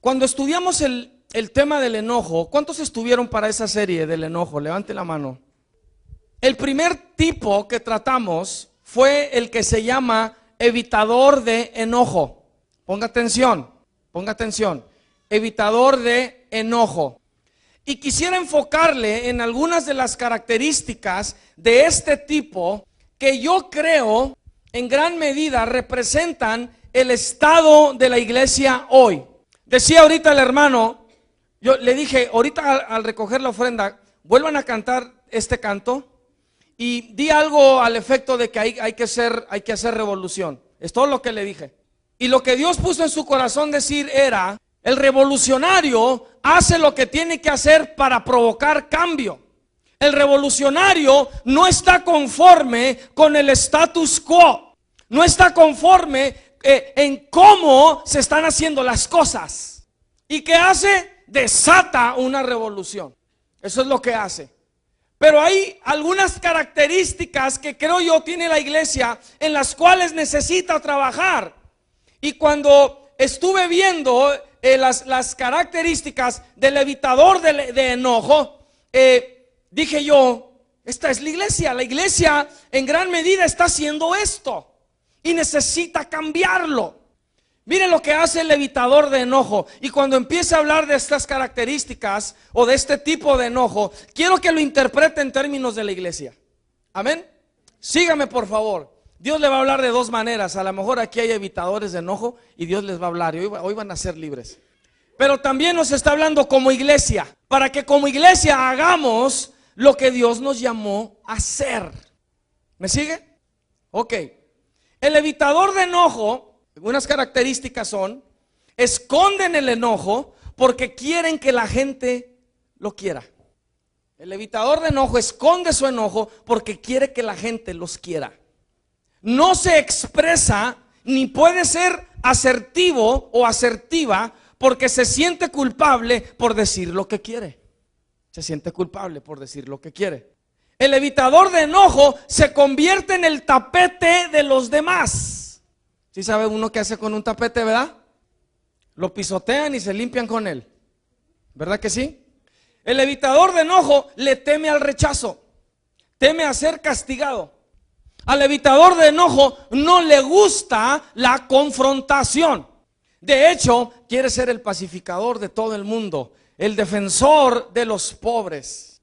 Cuando estudiamos el tema del enojo, ¿cuántos estuvieron para esa serie del enojo? Levante la mano. El primer tipo que tratamos fue el que se llama evitador de enojo. Ponga atención, evitador de enojo. Y quisiera enfocarle en algunas de las características de este tipo que yo creo en gran medida representan el estado de la iglesia hoy. Decía ahorita el hermano, yo le dije ahorita al recoger la ofrenda, vuelvan a cantar este canto y di algo al efecto de que hay que hacer revolución. Es todo lo que le dije. Y lo que Dios puso en su corazón decir era: el revolucionario hace lo que tiene que hacer para provocar cambio. El revolucionario no está conforme con el status quo, no está conforme en cómo se están haciendo las cosas. ¿Y qué hace? Desata una revolución. Eso es lo que hace. Pero hay algunas características que creo yo tiene la iglesia en las cuales necesita trabajar. Y cuando estuve viendo las características del evitador de enojo, dije yo, esta es la iglesia. La iglesia en gran medida está haciendo esto y necesita cambiarlo. Miren lo que hace el evitador de enojo. Y cuando empiece a hablar de estas características o de este tipo de enojo, quiero que lo interprete en términos de la iglesia. Amén. Sígame por favor. Dios le va a hablar de dos maneras. A lo mejor aquí hay evitadores de enojo y Dios les va a hablar y hoy van a ser libres. Pero también nos está hablando como iglesia, para que como iglesia hagamos lo que Dios nos llamó a hacer. ¿Me sigue? Ok. El evitador de enojo, algunas características son: esconden el enojo porque quieren que la gente lo quiera. El evitador de enojo esconde su enojo porque quiere que la gente los quiera. No se expresa ni puede ser asertivo o asertiva porque se siente culpable por decir lo que quiere. Se siente culpable por decir lo que quiere. El evitador de enojo se convierte en el tapete de los demás. ¿Sí sabe uno qué hace con un tapete, verdad? Lo pisotean y se limpian con él. ¿Verdad que sí? El evitador de enojo le teme al rechazo, teme a ser castigado. Al evitador de enojo no le gusta la confrontación. De hecho, quiere ser el pacificador de todo el mundo, el defensor de los pobres.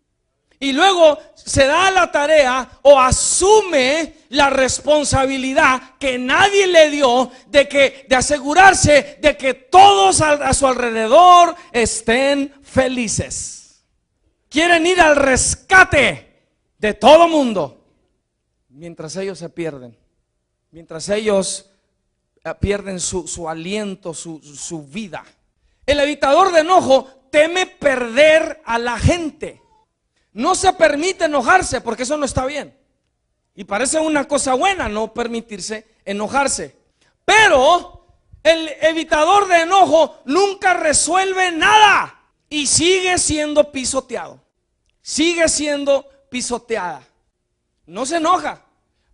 Y luego se da la tarea o asume la responsabilidad que nadie le dio de asegurarse de que todos a su alrededor estén felices. Quieren ir al rescate de todo mundo. Mientras ellos se pierden, mientras ellos pierden su aliento, su vida. El evitador de enojo teme perder a la gente. No se permite enojarse porque eso no está bien. Y parece una cosa buena no permitirse enojarse. Pero el evitador de enojo nunca resuelve nada y sigue siendo pisoteado. Sigue siendo pisoteada. No se enoja.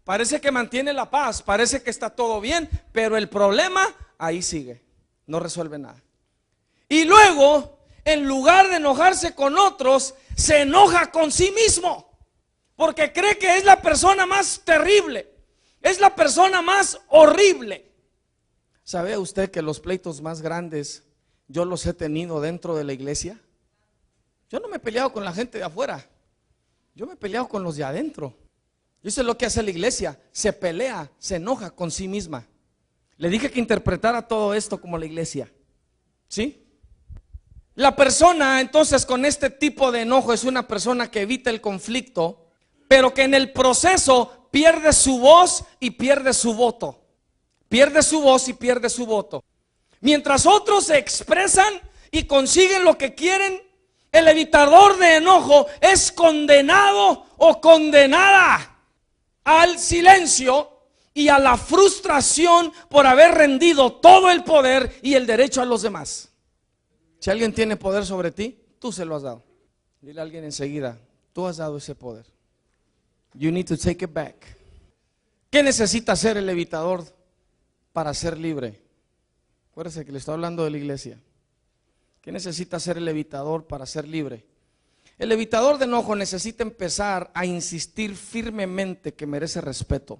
Parece que mantiene la paz, parece que está todo bien, pero el problema ahí sigue, no resuelve nada. Y luego, en lugar de enojarse con otros, se enoja con sí mismo, porque cree que es la persona más terrible, es la persona más horrible. ¿Sabe usted que los pleitos más grandes yo los he tenido dentro de la iglesia? Yo no me he peleado con la gente de afuera, yo me he peleado con los de adentro. Y eso es lo que hace la iglesia, se pelea, se enoja con sí misma. Le dije que interpretara todo esto como la iglesia. ¿Sí? La persona entonces con este tipo de enojo es una persona que evita el conflicto, pero que en el proceso pierde su voz y pierde su voto. Pierde su voz y pierde su voto. Mientras otros se expresan y consiguen lo que quieren, el evitador de enojo es condenado o condenada al silencio y a la frustración por haber rendido todo el poder y el derecho a los demás. Si alguien tiene poder sobre ti, tú se lo has dado. Dile a alguien enseguida, tú has dado ese poder. You need to take it back. ¿Qué necesita hacer el evitador para ser libre? Acuérdese que le estoy hablando de la iglesia. ¿Qué necesita hacer el evitador para ser libre? El evitador de enojo necesita empezar a insistir firmemente que merece respeto,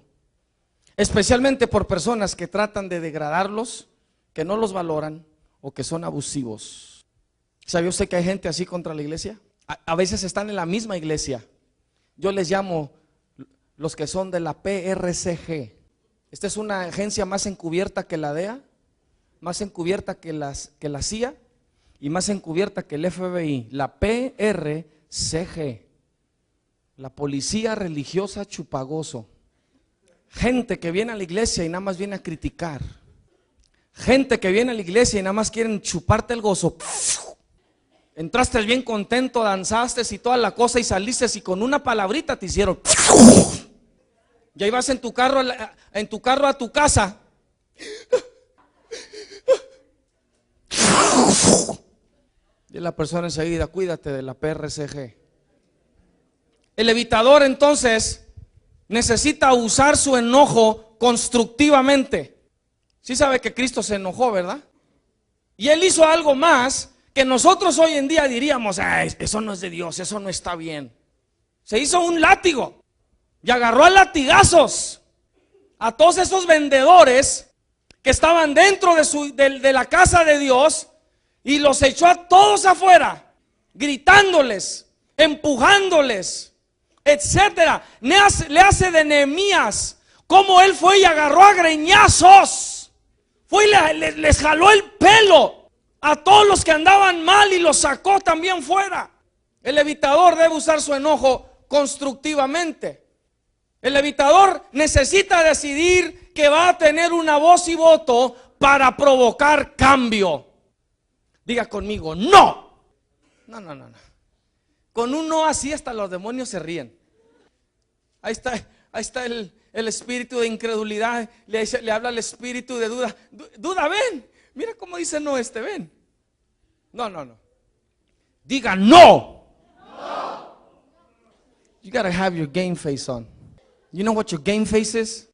especialmente por personas que tratan de degradarlos, que no los valoran o que son abusivos. ¿Sabe usted que hay gente así contra la iglesia? A veces están en la misma iglesia. Yo les llamo los que son de la PRCG. Esta es una agencia más encubierta que la DEA, más encubierta que la CIA y más encubierta que el FBI. La PRCG, la Policía Religiosa Chupagoso. Gente que viene a la iglesia y nada más viene a criticar. Gente que viene a la iglesia y nada más quieren chuparte el gozo. Entraste bien contento, danzaste y toda la cosa y saliste y con una palabrita te hicieron. Y ahí vas en tu carro a tu casa. Y la persona enseguida, cuídate de la PRCG. El evitador entonces necesita usar su enojo constructivamente. Sí sabe que Cristo se enojó, ¿verdad? Y Él hizo algo más que nosotros hoy en día diríamos, eso no es de Dios, eso no está bien. Se hizo un látigo y agarró a latigazos a todos esos vendedores que estaban dentro de la casa de Dios y los echó a todos afuera, gritándoles, empujándoles, etcétera. Le hace de Nehemías como él fue y agarró a greñazos, fue y les jaló el pelo a todos los que andaban mal y los sacó también fuera. El evitador debe usar su enojo constructivamente. El evitador necesita decidir que va a tener una voz y voto para provocar cambio. Diga conmigo, no. No. Con un no así hasta los demonios se ríen. Ahí está el espíritu de incredulidad. Le habla al espíritu de duda. Duda, ven. Mira cómo dice no ven. No. Diga no. You gotta have your game face on. You know what your game face is?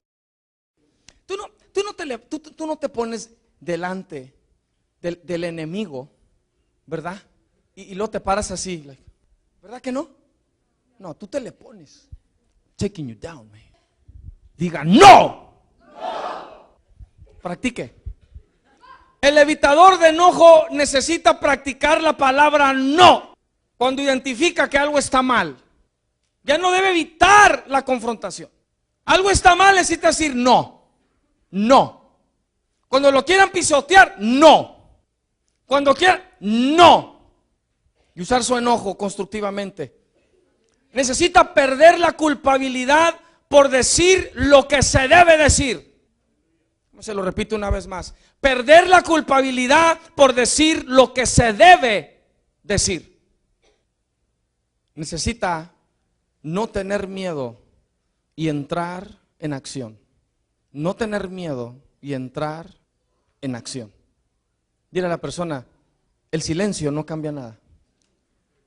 Tú no te pones delante del enemigo, ¿verdad? Y luego te paras así, ¿verdad que no? No, tú te le pones. Taking you down, man. Diga no. Practique. El evitador de enojo necesita practicar la palabra no cuando identifica que algo está mal. Ya no debe evitar la confrontación. Algo está mal, necesita decir no. Cuando lo quieran pisotear, no. Cuando quieran, no. Y usar su enojo constructivamente. Necesita perder la culpabilidad por decir lo que se debe decir. Se lo repito una vez más. Perder la culpabilidad por decir lo que se debe decir. Necesita no tener miedo y entrar en acción. No tener miedo y entrar en acción. Dile a la persona, el silencio no cambia nada.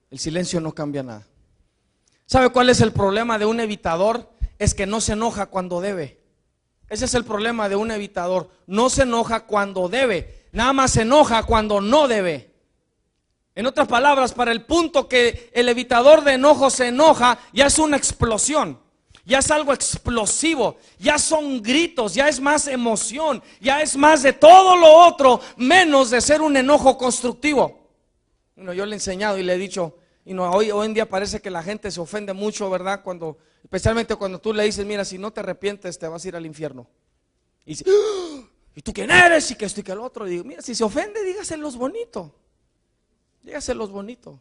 El silencio no cambia nada. ¿Sabe cuál es el problema de un evitador? Es que no se enoja cuando debe. Ese es el problema de un evitador. No se enoja cuando debe, nada más se enoja cuando no debe. En otras palabras, para el punto que el evitador de enojo se enoja, ya es una explosión, ya es algo explosivo, ya son gritos, ya es más emoción, ya es más de todo lo otro, menos de ser un enojo constructivo. Yo le he enseñado y le he dicho, hoy en día parece que la gente se ofende mucho, ¿verdad? Especialmente cuando tú le dices, mira, si no te arrepientes te vas a ir al infierno. Y dice, ¿y tú quién eres? Y que esto y que el otro. Y digo, mira, si se ofende, dígaselos bonito. Dígaselos bonito.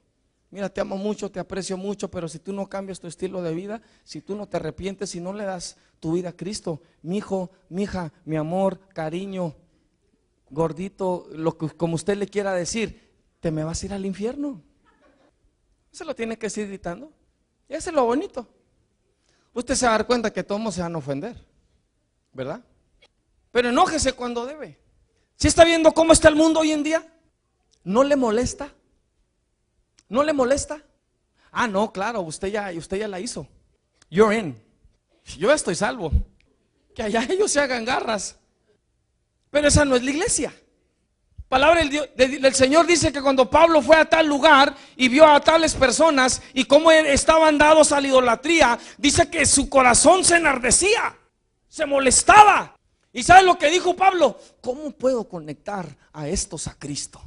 Mira, te amo mucho, te aprecio mucho, pero si tú no cambias tu estilo de vida, si tú no te arrepientes, si no le das tu vida a Cristo, mi hijo, mi hija, mi amor, cariño, gordito, como usted le quiera decir, te me vas a ir al infierno. Se lo tiene que decir gritando. Y eso es lo bonito. Usted se va a dar cuenta que todos se van a ofender, ¿verdad? Pero enójese cuando debe. ¿Sí está viendo cómo está el mundo hoy en día? ¿No le molesta? ¿No le molesta? Ah, no, claro, usted ya la hizo. You're in. Yo ya estoy salvo. Que allá ellos se hagan garras. Pero esa no es la iglesia. Palabra del Señor dice que cuando Pablo fue a tal lugar y vio a tales personas y cómo estaban dados a la idolatría, dice que su corazón se enardecía, se molestaba. ¿Y sabe lo que dijo Pablo? ¿Cómo puedo conectar a estos a Cristo?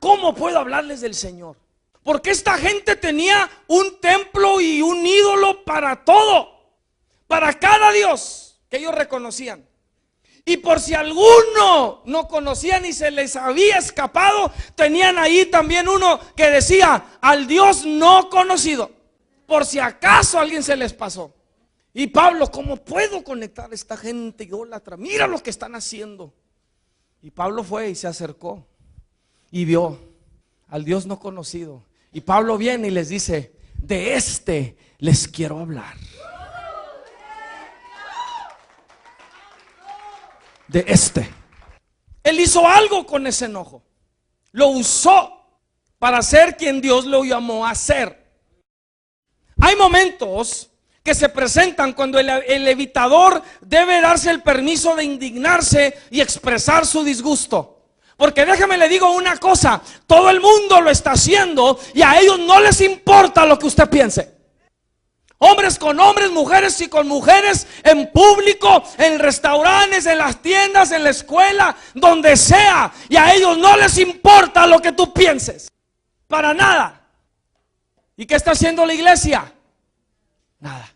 ¿Cómo puedo hablarles del Señor? Porque esta gente tenía un templo y un ídolo para todo, para cada Dios que ellos reconocían. Y por si alguno no conocía ni se les había escapado, tenían ahí también uno que decía: al Dios no conocido, por si acaso a alguien se les pasó. Y Pablo: ¿cómo puedo conectar a esta gente idólatra? Mira lo que están haciendo. Y Pablo fue y se acercó y vio al Dios no conocido. Y Pablo viene y les dice: de este les quiero hablar. De este. Él hizo algo con ese enojo. Lo usó para ser quien Dios lo llamó a ser. Hay momentos que se presentan cuando el evitador debe darse el permiso de indignarse y expresar su disgusto. Porque déjame le digo una cosa: todo el mundo lo está haciendo y a ellos no les importa lo que usted piense. Hombres con hombres, mujeres y con mujeres, en público, en restaurantes, en las tiendas, en la escuela, donde sea. Y a ellos no les importa lo que tú pienses. Para nada. ¿Y qué está haciendo la iglesia? Nada.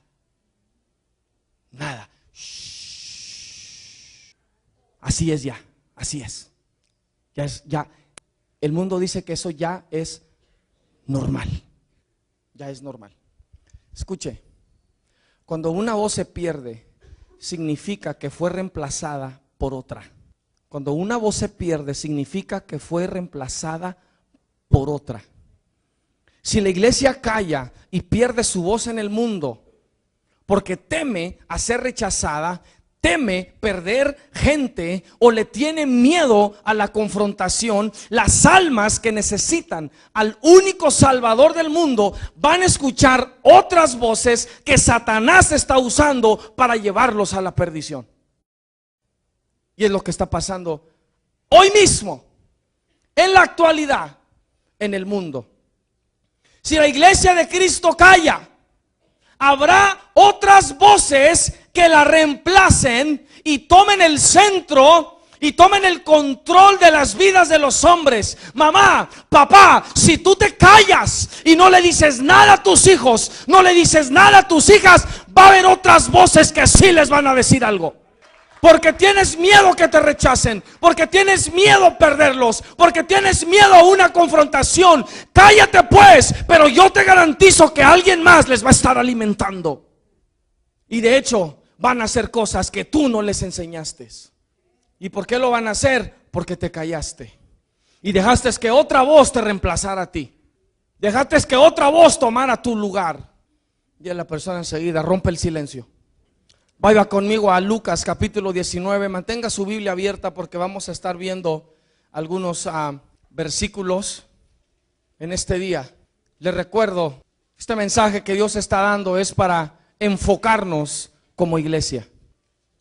Nada. Shh. Así es ya. Así es. Ya. El mundo dice que eso ya es normal. Ya es normal. Escuche, cuando una voz se pierde, significa que fue reemplazada por otra. Cuando una voz se pierde, significa que fue reemplazada por otra. Si la iglesia calla y pierde su voz en el mundo porque teme a ser rechazada, teme perder gente o le tiene miedo a la confrontación, las almas que necesitan al único Salvador del mundo van a escuchar otras voces que Satanás está usando para llevarlos a la perdición. Y es lo que está pasando hoy mismo, en la actualidad, en el mundo. Si la iglesia de Cristo calla, habrá otras voces que la reemplacen y tomen el centro y tomen el control de las vidas de los hombres. Mamá, papá, si tú te callas y no le dices nada a tus hijos, no le dices nada a tus hijas, va a haber otras voces que sí les van a decir algo. Porque tienes miedo que te rechacen, porque tienes miedo a perderlos, porque tienes miedo a una confrontación. Cállate pues, pero yo te garantizo que alguien más les va a estar alimentando. Y de hecho van a hacer cosas que tú no les enseñaste. ¿Y por qué lo van a hacer? Porque te callaste y dejaste que otra voz te reemplazara a ti. Dejaste que otra voz tomara tu lugar. Y la persona enseguida rompe el silencio. Vaya conmigo a Lucas capítulo 19. Mantenga su Biblia abierta porque vamos a estar viendo algunos versículos en este día. Les recuerdo, este mensaje que Dios está dando es para enfocarnos como iglesia.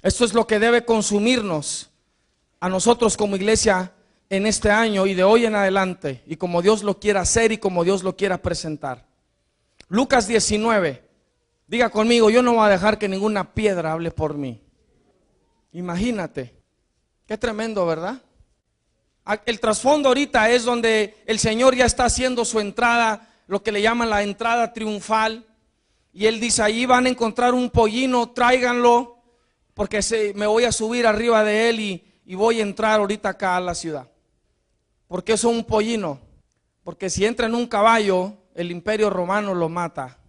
Esto es lo que debe consumirnos a nosotros como iglesia en este año y de hoy en adelante, y como Dios lo quiera hacer y como Dios lo quiera presentar. Lucas 19. Diga conmigo: yo no voy a dejar que ninguna piedra hable por mí. Imagínate, qué tremendo, ¿verdad? El trasfondo ahorita es donde el Señor ya está haciendo su entrada, lo que le llaman la entrada triunfal. Y Él dice: ahí van a encontrar un pollino, tráiganlo, porque me voy a subir arriba de él y voy a entrar ahorita acá a la ciudad. ¿Por qué son un pollino? Porque si entra en un caballo, el imperio romano lo mata.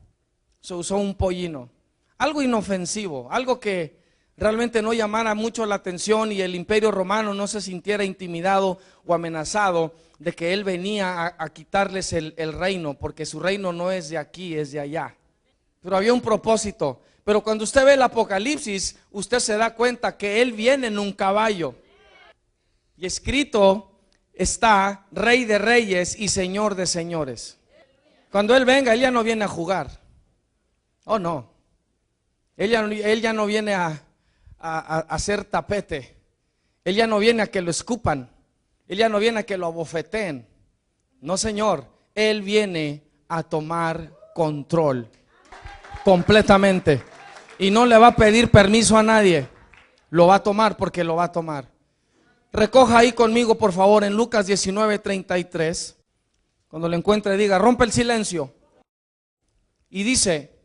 Se usó un pollino, algo inofensivo, algo que realmente no llamara mucho la atención y el imperio romano no se sintiera intimidado o amenazado de que él venía a quitarles el reino, porque su reino no es de aquí, es de allá. Pero había un propósito. Pero cuando usted ve el Apocalipsis, usted se da cuenta que él viene en un caballo y escrito está: Rey de reyes y Señor de señores. Cuando él venga, él ya no viene a jugar. Oh, no. Él ya no viene a hacer tapete. Él ya no viene a que lo escupan. Él ya no viene a que lo abofeteen. No, Señor, Él viene a tomar control completamente. Y no le va a pedir permiso a nadie. Lo va a tomar porque lo va a tomar. Recoja ahí conmigo, por favor, en Lucas 19:33. Cuando lo encuentre, diga, rompe el silencio. Y dice,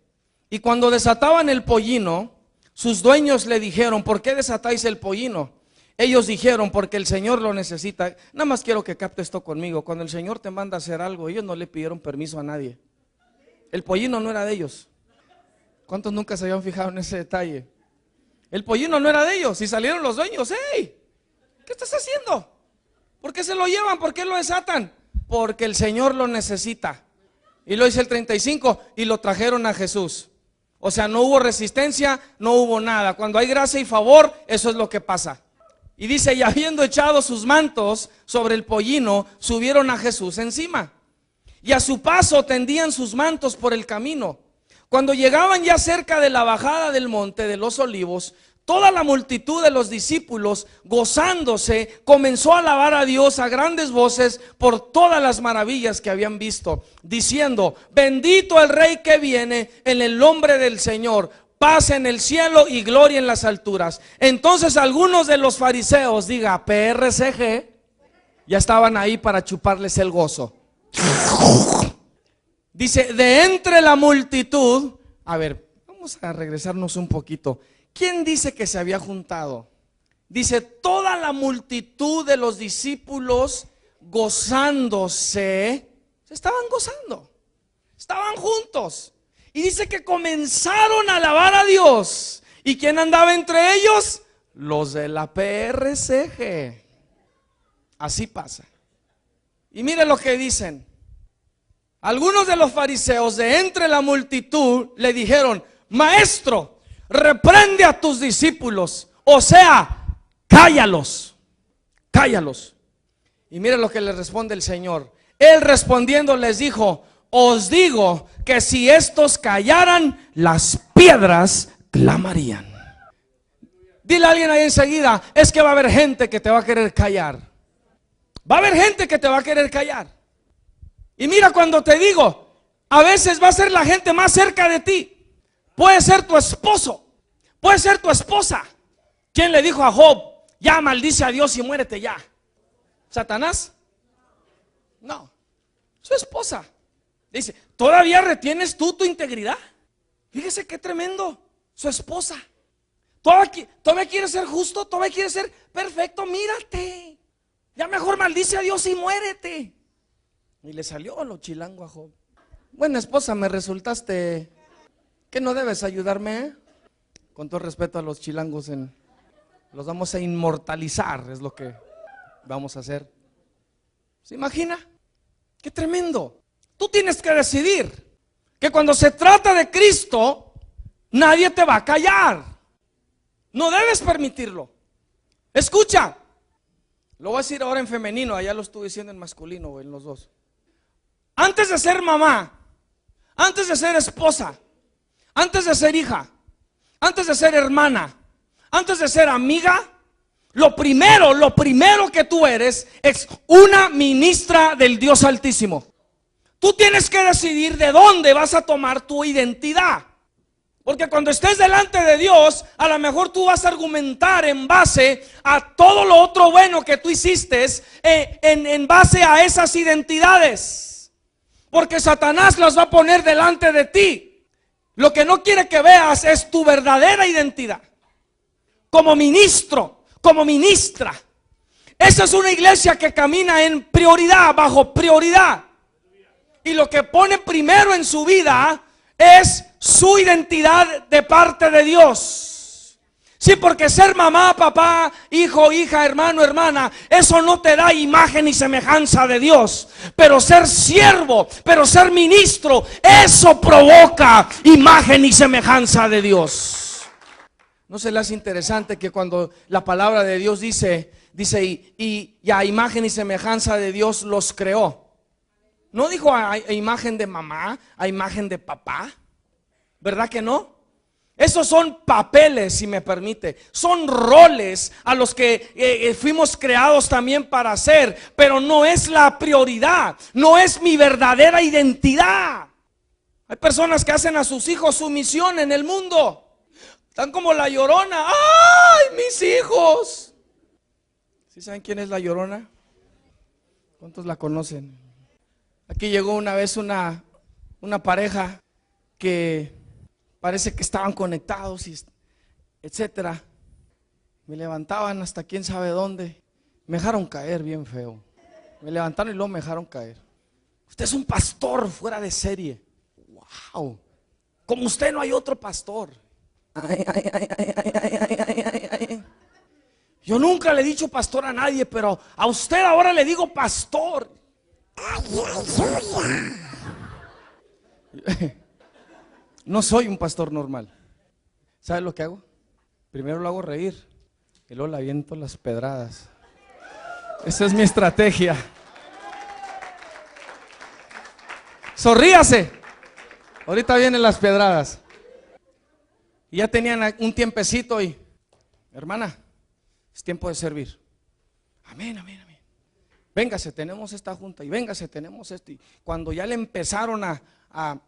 y cuando desataban el pollino, sus dueños le dijeron, ¿por qué desatáis el pollino? Ellos dijeron, porque el Señor lo necesita. Nada más quiero que capte esto conmigo. Cuando el Señor te manda a hacer algo, ellos no le pidieron permiso a nadie. El pollino no era de ellos. ¿Cuántos nunca se habían fijado en ese detalle? El pollino no era de ellos. Y salieron los dueños. ¡Hey! ¿Qué estás haciendo? ¿Por qué se lo llevan? ¿Por qué lo desatan? Porque el Señor lo necesita. Y lo dice el 35, y lo trajeron a Jesús. O sea, no hubo resistencia, no hubo nada. Cuando hay gracia y favor, eso es lo que pasa. Y dice, y habiendo echado sus mantos sobre el pollino, subieron a Jesús encima. Y a su paso tendían sus mantos por el camino. Cuando llegaban ya cerca de la bajada del monte de los olivos, toda la multitud de los discípulos, gozándose, comenzó a alabar a Dios a grandes voces por todas las maravillas que habían visto, diciendo, bendito el Rey que viene en el nombre del Señor, paz en el cielo y gloria en las alturas. Entonces algunos de los fariseos, diga PRCG, ya estaban ahí para chuparles el gozo. Dice, de entre la multitud, a ver, vamos a regresarnos un poquito. ¿Quién dice que se había juntado? Dice, toda la multitud de los discípulos gozándose, se estaban gozando, estaban juntos. Y dice que comenzaron a alabar a Dios. ¿Y quién andaba entre ellos? Los de la PRCG. Así pasa. Y mire lo que dicen. Algunos de los fariseos de entre la multitud le dijeron, maestro, reprende a tus discípulos, o sea, cállalos, cállalos. Y mire lo que le responde el Señor. Él respondiendo les dijo, os digo que si estos callaran, las piedras clamarían. Dile a alguien ahí enseguida, es que va a haber gente que te va a querer callar. Va a haber gente que te va a querer callar. Y mira, cuando te digo, a veces va a ser la gente más cerca de ti. Puede ser tu esposo, puede ser tu esposa. ¿Quién le dijo a Job, ya maldice a Dios y muérete ya? ¿Satanás? No, su esposa. Dice, ¿todavía retienes tú tu integridad? Fíjese qué tremendo, su esposa. ¿Todavía quieres ser justo? ¿Todavía quieres ser perfecto? Mírate, ya mejor maldice a Dios y muérete. Y le salió lo chilango a Job. Buena esposa me resultaste. ¿Qué no debes ayudarme? Con todo respeto a los chilangos, los vamos a inmortalizar, es lo que vamos a hacer. ¿Se imagina? ¡Qué tremendo! Tú tienes que decidir que cuando se trata de Cristo, nadie te va a callar. No debes permitirlo. Escucha, lo voy a decir ahora en femenino, allá lo estuve diciendo en masculino o en los dos. Antes de ser mamá, antes de ser esposa, antes de ser hija, antes de ser hermana, antes de ser amiga, lo primero que tú eres es una ministra del Dios Altísimo. Tú tienes que decidir de dónde vas a tomar tu identidad. Porque cuando estés delante de Dios, a lo mejor tú vas a argumentar en base a todo lo otro bueno que tú hiciste, en base a esas identidades. Porque Satanás las va a poner delante de ti. Lo que no quiere que veas es tu verdadera identidad. Como ministro, como ministra. Esa es una iglesia que camina en prioridad, bajo prioridad. Y lo que pone primero en su vida es su identidad de parte de Dios. Sí, porque ser mamá, papá, hijo, hija, hermano, hermana, eso no te da imagen y semejanza de Dios. Pero ser siervo, pero ser ministro, eso provoca imagen y semejanza de Dios. ¿No se le hace interesante que cuando la palabra de Dios dice y a imagen y semejanza de Dios los creó? No dijo a imagen de mamá, a imagen de papá, ¿verdad que no? Esos son papeles, si me permite. Son roles a los que fuimos creados también para hacer, pero no es la prioridad, no es mi verdadera identidad. Hay personas que hacen a sus hijos su misión en el mundo. Están como la Llorona. ¡Ay, mis hijos! ¿Sí saben quién es la Llorona? ¿Cuántos la conocen? Aquí llegó una vez una pareja que parece que estaban conectados y etcétera. Me levantaban hasta quién sabe dónde. Me dejaron caer bien feo. Me levantaron y luego me dejaron caer. Usted es un pastor fuera de serie. Wow. Como usted no hay otro pastor. Ay, ay, ay, ay, ay, ay, ay, ay. Yo nunca le he dicho pastor a nadie, pero a usted ahora le digo pastor. No soy un pastor normal. ¿Sabe lo que hago? Primero lo hago reír y luego le aviento las pedradas. Esa es mi estrategia. Sonríase. Ahorita vienen las pedradas. Y ya tenían un tiempecito y, hermana, es tiempo de servir. Amén, amén, amén. Véngase, tenemos esta junta y véngase, tenemos esto. Y cuando ya le empezaron a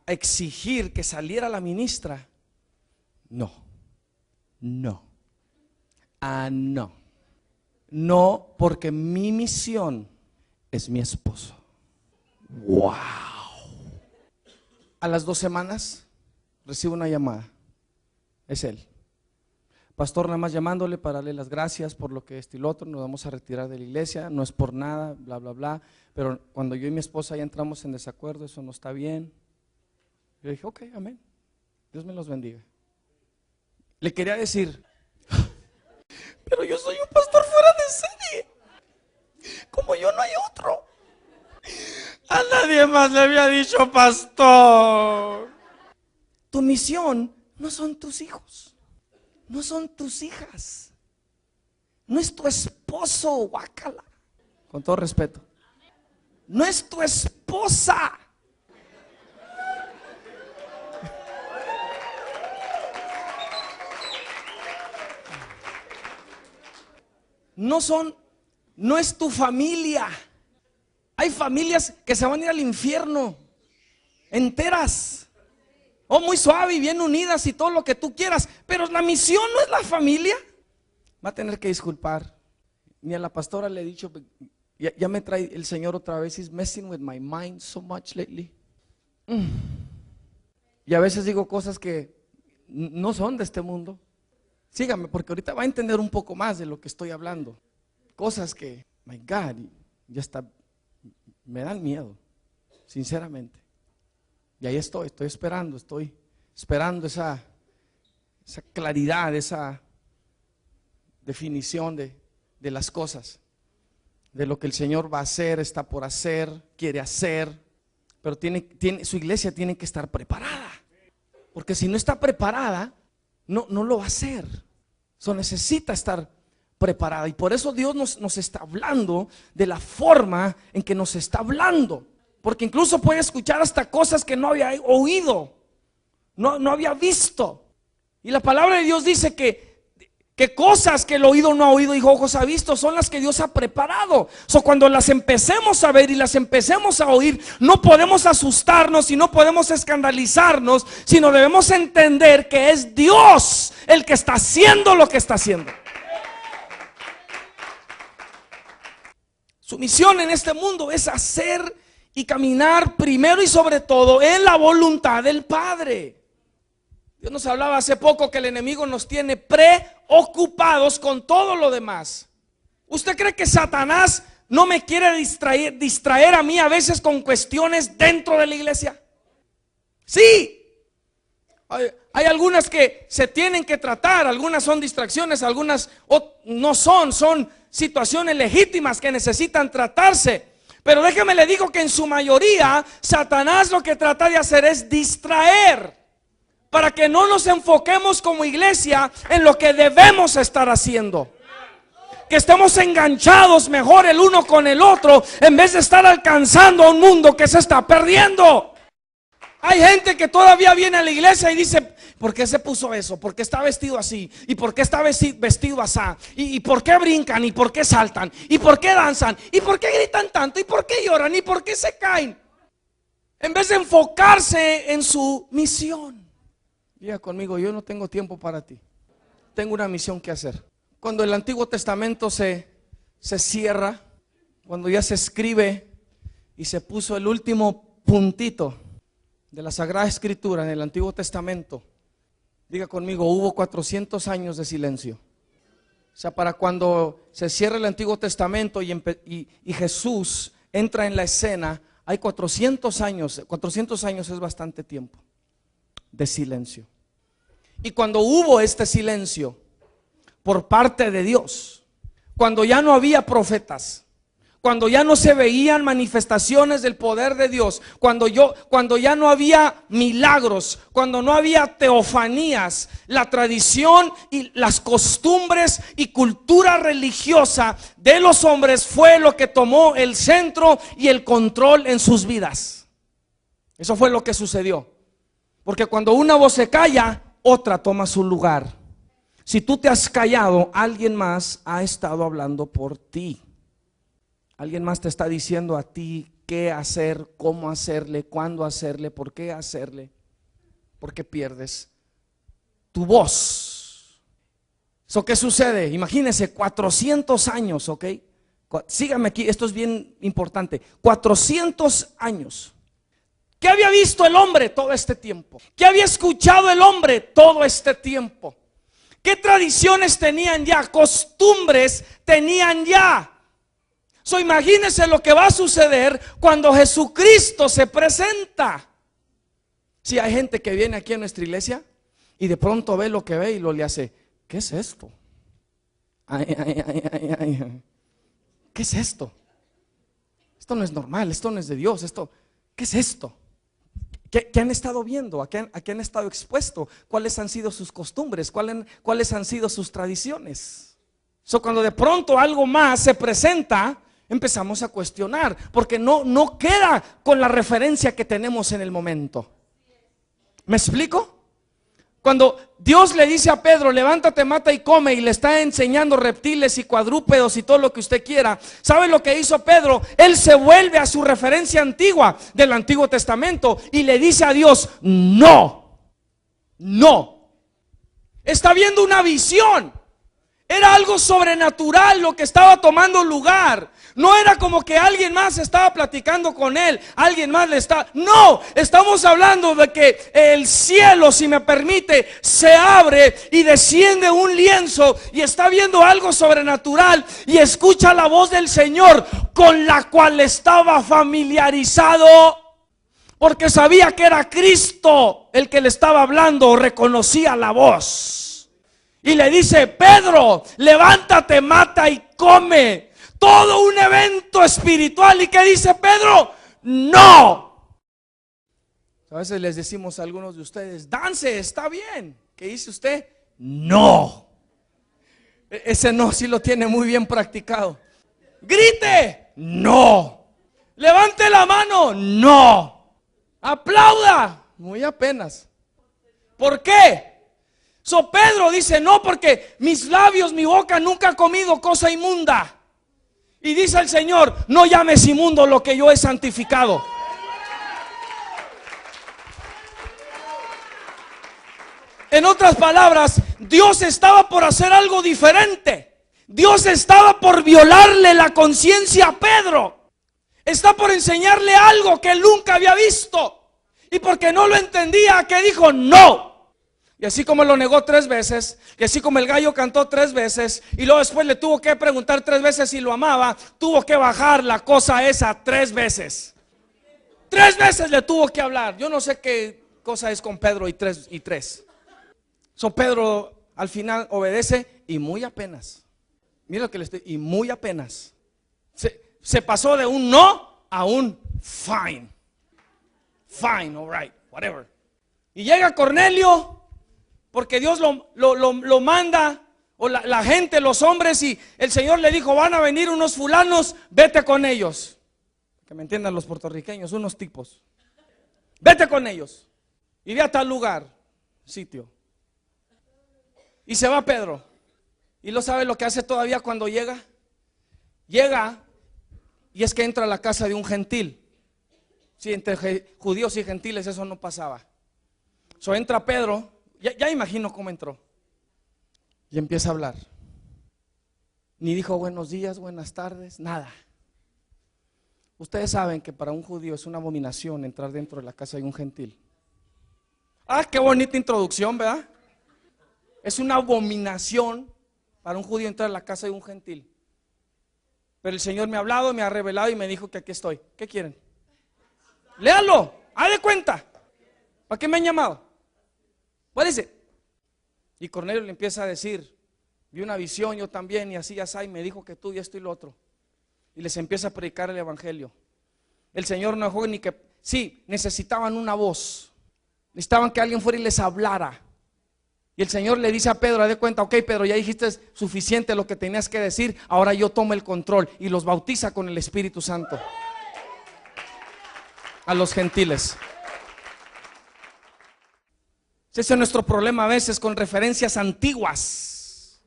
exigir que saliera la ministra, no, porque mi misión es mi esposo. Wow. A las 2 semanas recibo una llamada. Es él. Pastor, nada más llamándole para darle las gracias por lo que esto y lo otro. Nos vamos a retirar de la iglesia, no es por nada, bla, bla, bla. Pero cuando yo y mi esposa ya entramos en desacuerdo, eso no está bien. Yo dije, ok, amén. Dios me los bendiga. Le quería decir, pero yo soy un pastor fuera de serie. Como yo no hay otro. A nadie más le había dicho pastor. Tu misión no son tus hijos, no son tus hijas, no es tu esposo, guácala. Con todo respeto, no es tu esposa. No es tu familia. Hay familias que se van a ir al infierno enteras. O muy suave y bien unidas y todo lo que tú quieras, pero la misión no es la familia. Va a tener que disculpar. Ni a la pastora le he dicho, ya me trae el Señor otra vez. He's messing with my mind so much lately. Y a veces digo cosas que no son de este mundo. Sígame, porque ahorita va a entender un poco más de lo que estoy hablando. Cosas que, my God, ya está, me dan miedo, sinceramente. Y ahí estoy esperando esa claridad, esa definición de las cosas, de lo que el Señor va a hacer, está por hacer, quiere hacer, pero su iglesia tiene que estar preparada, porque si no está preparada, no lo va a hacer. Eso necesita estar preparada, y por eso Dios nos está hablando de la forma en que nos está hablando. Porque incluso puede escuchar hasta cosas que no había oído, no había visto. Y la palabra de Dios dice que cosas que el oído no ha oído y ojos ha visto son las que Dios ha preparado. Cuando las empecemos a ver y las empecemos a oír, no podemos asustarnos y no podemos escandalizarnos, sino debemos entender que es Dios el que está haciendo lo que está haciendo. Su misión en este mundo es hacer y caminar primero y sobre todo en la voluntad del Padre. Dios nos hablaba hace poco que el enemigo nos tiene preocupados con todo lo demás. ¿Usted cree que Satanás no me quiere distraer a mí a veces con cuestiones dentro de la iglesia? Sí. Hay algunas que se tienen que tratar, algunas son distracciones, algunas no son situaciones legítimas que necesitan tratarse. Pero déjeme le digo que en su mayoría Satanás lo que trata de hacer es distraer, para que no nos enfoquemos como iglesia en lo que debemos estar haciendo. Que estemos enganchados mejor el uno con el otro, en vez de estar alcanzando a un mundo que se está perdiendo. Hay gente que todavía viene a la iglesia y dice, ¿Por qué se puso eso? ¿Por qué está vestido así? ¿Y por qué está vestido así? ¿Y por qué brincan? ¿Y por qué saltan? ¿Y por qué danzan? ¿Y por qué gritan tanto? ¿Y por qué lloran? ¿Y por qué se caen? En vez de enfocarse en su misión. Diga conmigo, yo no tengo tiempo para ti. Tengo una misión que hacer. Cuando el Antiguo Testamento se cierra, cuando ya se escribe y se puso el último puntito de la Sagrada Escritura en el Antiguo Testamento, diga conmigo, hubo 400 años de silencio. O sea, para cuando se cierra el Antiguo Testamento y Jesús entra en la escena, hay 400 años. 400 años es bastante tiempo de silencio. Y cuando hubo este silencio por parte de Dios, cuando ya no había profetas, cuando ya no se veían manifestaciones del poder de Dios, cuando ya no había milagros, cuando no había teofanías, la tradición y las costumbres y cultura religiosa de los hombres fue lo que tomó el centro y el control en sus vidas. Eso fue lo que sucedió. Porque cuando una voz se calla, otra toma su lugar. Si tú te has callado, alguien más ha estado hablando por ti. Alguien más te está diciendo a ti qué hacer, cómo hacerle, cuándo hacerle, por qué hacerle. Porque pierdes tu voz. ¿So qué sucede? Imagínense 400 años, ¿ok? Síganme aquí, esto es bien importante. 400 años. ¿Qué había visto el hombre todo este tiempo? ¿Qué había escuchado el hombre todo este tiempo? ¿Qué tradiciones tenían ya? Costumbres tenían ya. So, imagínense lo que va a suceder cuando Jesucristo se presenta. Si hay gente que viene aquí a nuestra iglesia y de pronto ve lo que ve y lo le hace, ¿qué es esto? Ay, ay, ay, ay, ay. ¿Qué es esto? Esto no es normal, esto no es de Dios, ¿qué es esto? ¿Qué han estado viendo? ¿A qué han estado expuestos? ¿Cuáles han sido sus costumbres? ¿Cuáles han sido sus tradiciones? Cuando de pronto algo más se presenta, empezamos a cuestionar, porque no queda con la referencia que tenemos en el momento. ¿Me explico? Cuando Dios le dice a Pedro, levántate, mata y come, y le está enseñando reptiles y cuadrúpedos y todo lo que usted quiera, ¿sabe lo que hizo Pedro? Él se vuelve a su referencia antigua del Antiguo Testamento y le dice a Dios, no. Está viendo una visión. Era algo sobrenatural lo que estaba tomando lugar. No era como que alguien más estaba platicando con él, alguien más le está. No, estamos hablando de que el cielo, si me permite, se abre y desciende un lienzo y está viendo algo sobrenatural y escucha la voz del Señor con la cual estaba familiarizado, porque sabía que era Cristo el que le estaba hablando, reconocía la voz. Y le dice, Pedro, levántate, mata y come. Todo un evento espiritual. ¿Y qué dice Pedro? No. A veces les decimos a algunos de ustedes, dance, está bien. ¿Qué dice usted? No. Ese no sí lo tiene muy bien practicado. Grite, no. Levante la mano, no. Aplauda, muy apenas. ¿Por qué? Pedro dice, no, porque mis labios, mi boca nunca ha comido cosa inmunda. Y dice el Señor, no llames inmundo lo que yo he santificado. En otras palabras, Dios estaba por hacer algo diferente. Dios estaba por violarle la conciencia a Pedro. Está por enseñarle algo que él nunca había visto. Y porque no lo entendía, que dijo no. Y así como lo negó 3 veces, y así como el gallo cantó 3 veces, y luego después le tuvo que preguntar 3 veces si lo amaba, tuvo que bajar la cosa esa 3 veces. 3 veces le tuvo que hablar. Yo no sé qué cosa es con Pedro y tres. Pedro al final obedece y muy apenas. Mira lo que le estoy, y muy apenas. Se pasó de un no a un fine. Fine, all right, whatever. Y llega Cornelio, porque Dios lo manda, o la gente, los hombres, y el Señor le dijo, van a venir unos fulanos, vete con ellos. Que me entiendan los puertorriqueños, unos tipos. Vete con ellos y ve a tal lugar. sitio. Y se va Pedro. ¿Y lo sabe lo que hace todavía cuando llega? Llega y es que entra a la casa de un gentil. Sí, entre judíos y gentiles eso no pasaba. Entra Pedro, ya imagino cómo entró. Y empieza a hablar. Ni dijo buenos días, buenas tardes, nada. Ustedes saben que para un judío es una abominación entrar dentro de la casa de un gentil. Ah, qué bonita introducción, ¿verdad? Es una abominación para un judío entrar a la casa de un gentil. Pero el Señor me ha hablado, me ha revelado y me dijo que aquí estoy. ¿Qué quieren? Léalo, haz de cuenta. ¿Para qué me han llamado? What is it? Y Cornelio le empieza a decir, vi una visión yo también y así, y me dijo que tú y esto y lo otro. Y les empieza a predicar el evangelio. El Señor no dejó ni que, sí, necesitaban una voz. Necesitaban que alguien fuera y les hablara. Y el Señor le dice a Pedro, haz de cuenta, ok Pedro, ya dijiste suficiente lo que tenías que decir, ahora yo tomo el control. Y los bautiza con el Espíritu Santo a los gentiles. Ese es nuestro problema a veces con referencias antiguas,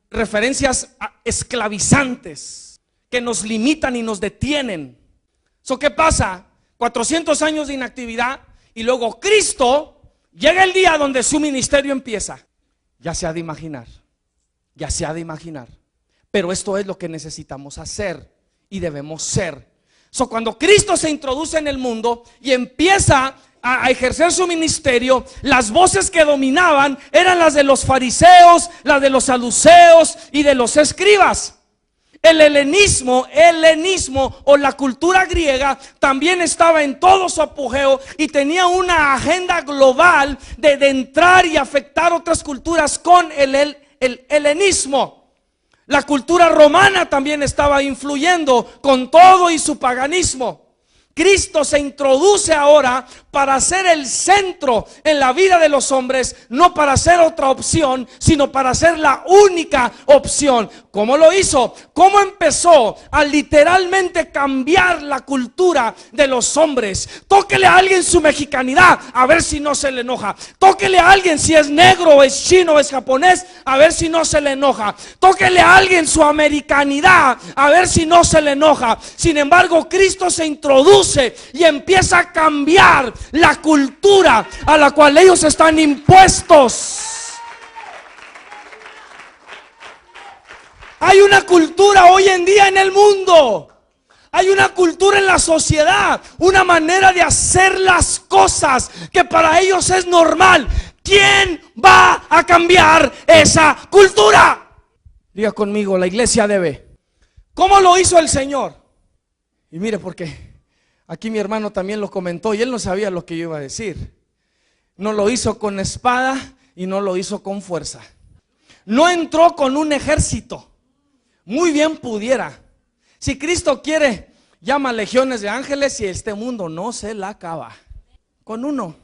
referencias esclavizantes que nos limitan y nos detienen. ¿Qué pasa? 400 años de inactividad y luego Cristo llega el día donde su ministerio empieza. Ya se ha de imaginar, ya se ha de imaginar. Pero esto es lo que necesitamos hacer y debemos ser. Cuando Cristo se introduce en el mundo y empieza a ejercer su ministerio, las voces que dominaban eran las de los fariseos, las de los saduceos y de los escribas. El helenismo o la cultura griega también estaba en todo su apogeo y tenía una agenda global de entrar y afectar otras culturas con el helenismo. La cultura romana también estaba influyendo con todo y su paganismo. Cristo se introduce ahora para ser el centro en la vida de los hombres, no para ser otra opción, sino para ser la única opción. ¿Cómo lo hizo? ¿Cómo empezó a literalmente cambiar la cultura de los hombres? Tóquele a alguien su mexicanidad, a ver si no se le enoja. Tóquele a alguien si es negro o es chino o es japonés, a ver si no se le enoja. Tóquele a alguien su americanidad, a ver si no se le enoja. Sin embargo, Cristo se introduce y empieza a cambiar la cultura a la cual ellos están impuestos. Hay una cultura hoy en día en el mundo, hay una cultura en la sociedad, una manera de hacer las cosas que para ellos es normal. ¿Quién va a cambiar esa cultura? Diga conmigo, la iglesia debe. ¿Cómo lo hizo el Señor? Y mire, porque aquí mi hermano también lo comentó y él no sabía lo que yo iba a decir. No lo hizo con espada y no lo hizo con fuerza. No entró con un ejército. Muy bien pudiera. Si Cristo quiere, llama legiones de ángeles y este mundo no se la acaba. Con uno.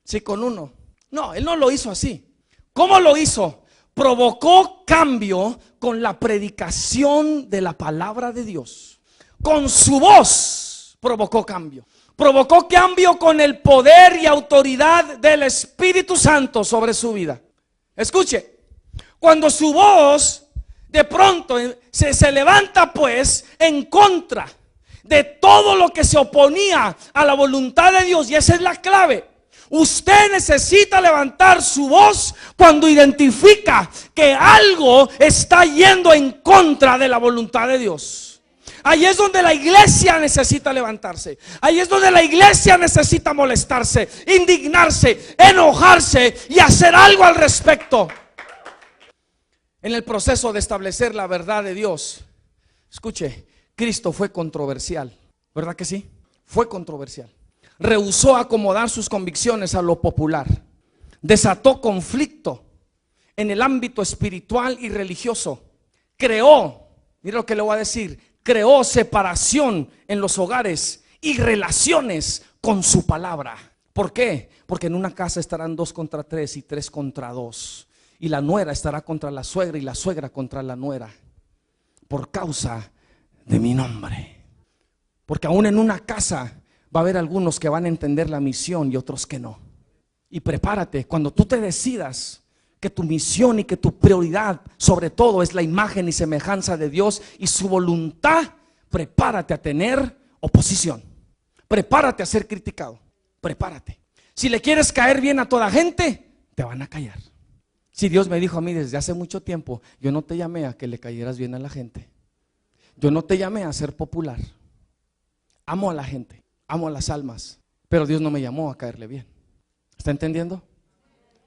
Sí, con uno. No, él no lo hizo así. ¿Cómo lo hizo? Provocó cambio con la predicación de la palabra de Dios. Con su voz provocó cambio. Provocó cambio con el poder y autoridad del Espíritu Santo sobre su vida. Escuche, cuando su voz de pronto se levanta pues en contra de todo lo que se oponía a la voluntad de Dios, y esa es la clave. Usted necesita levantar su voz cuando identifica que algo está yendo en contra de la voluntad de Dios. Ahí es donde la iglesia necesita levantarse. Ahí es donde la iglesia necesita molestarse, indignarse, enojarse y hacer algo al respecto. En el proceso de establecer la verdad de Dios, escuche, Cristo fue controversial, ¿verdad que sí? Fue controversial. Rehusó acomodar sus convicciones a lo popular. Desató conflicto en el ámbito espiritual y religioso. Creó, mira lo que le voy a decir, creó separación en los hogares y relaciones con su palabra. ¿Por qué? Porque en una casa estarán 2 contra 3 y 3 contra 2. Y la nuera estará contra la suegra y la suegra contra la nuera. Por causa de mi nombre. Porque aún en una casa va a haber algunos que van a entender la misión y otros que no. Y prepárate, cuando tú te decidas que tu misión y que tu prioridad sobre todo es la imagen y semejanza de Dios y su voluntad, prepárate a tener oposición. Prepárate a ser criticado. Prepárate. Si le quieres caer bien a toda gente, te van a callar. Si Dios me dijo a mí desde hace mucho tiempo, yo no te llamé a que le cayeras bien a la gente. Yo no te llamé a ser popular. Amo a la gente, amo a las almas, pero Dios no me llamó a caerle bien. ¿Está entendiendo?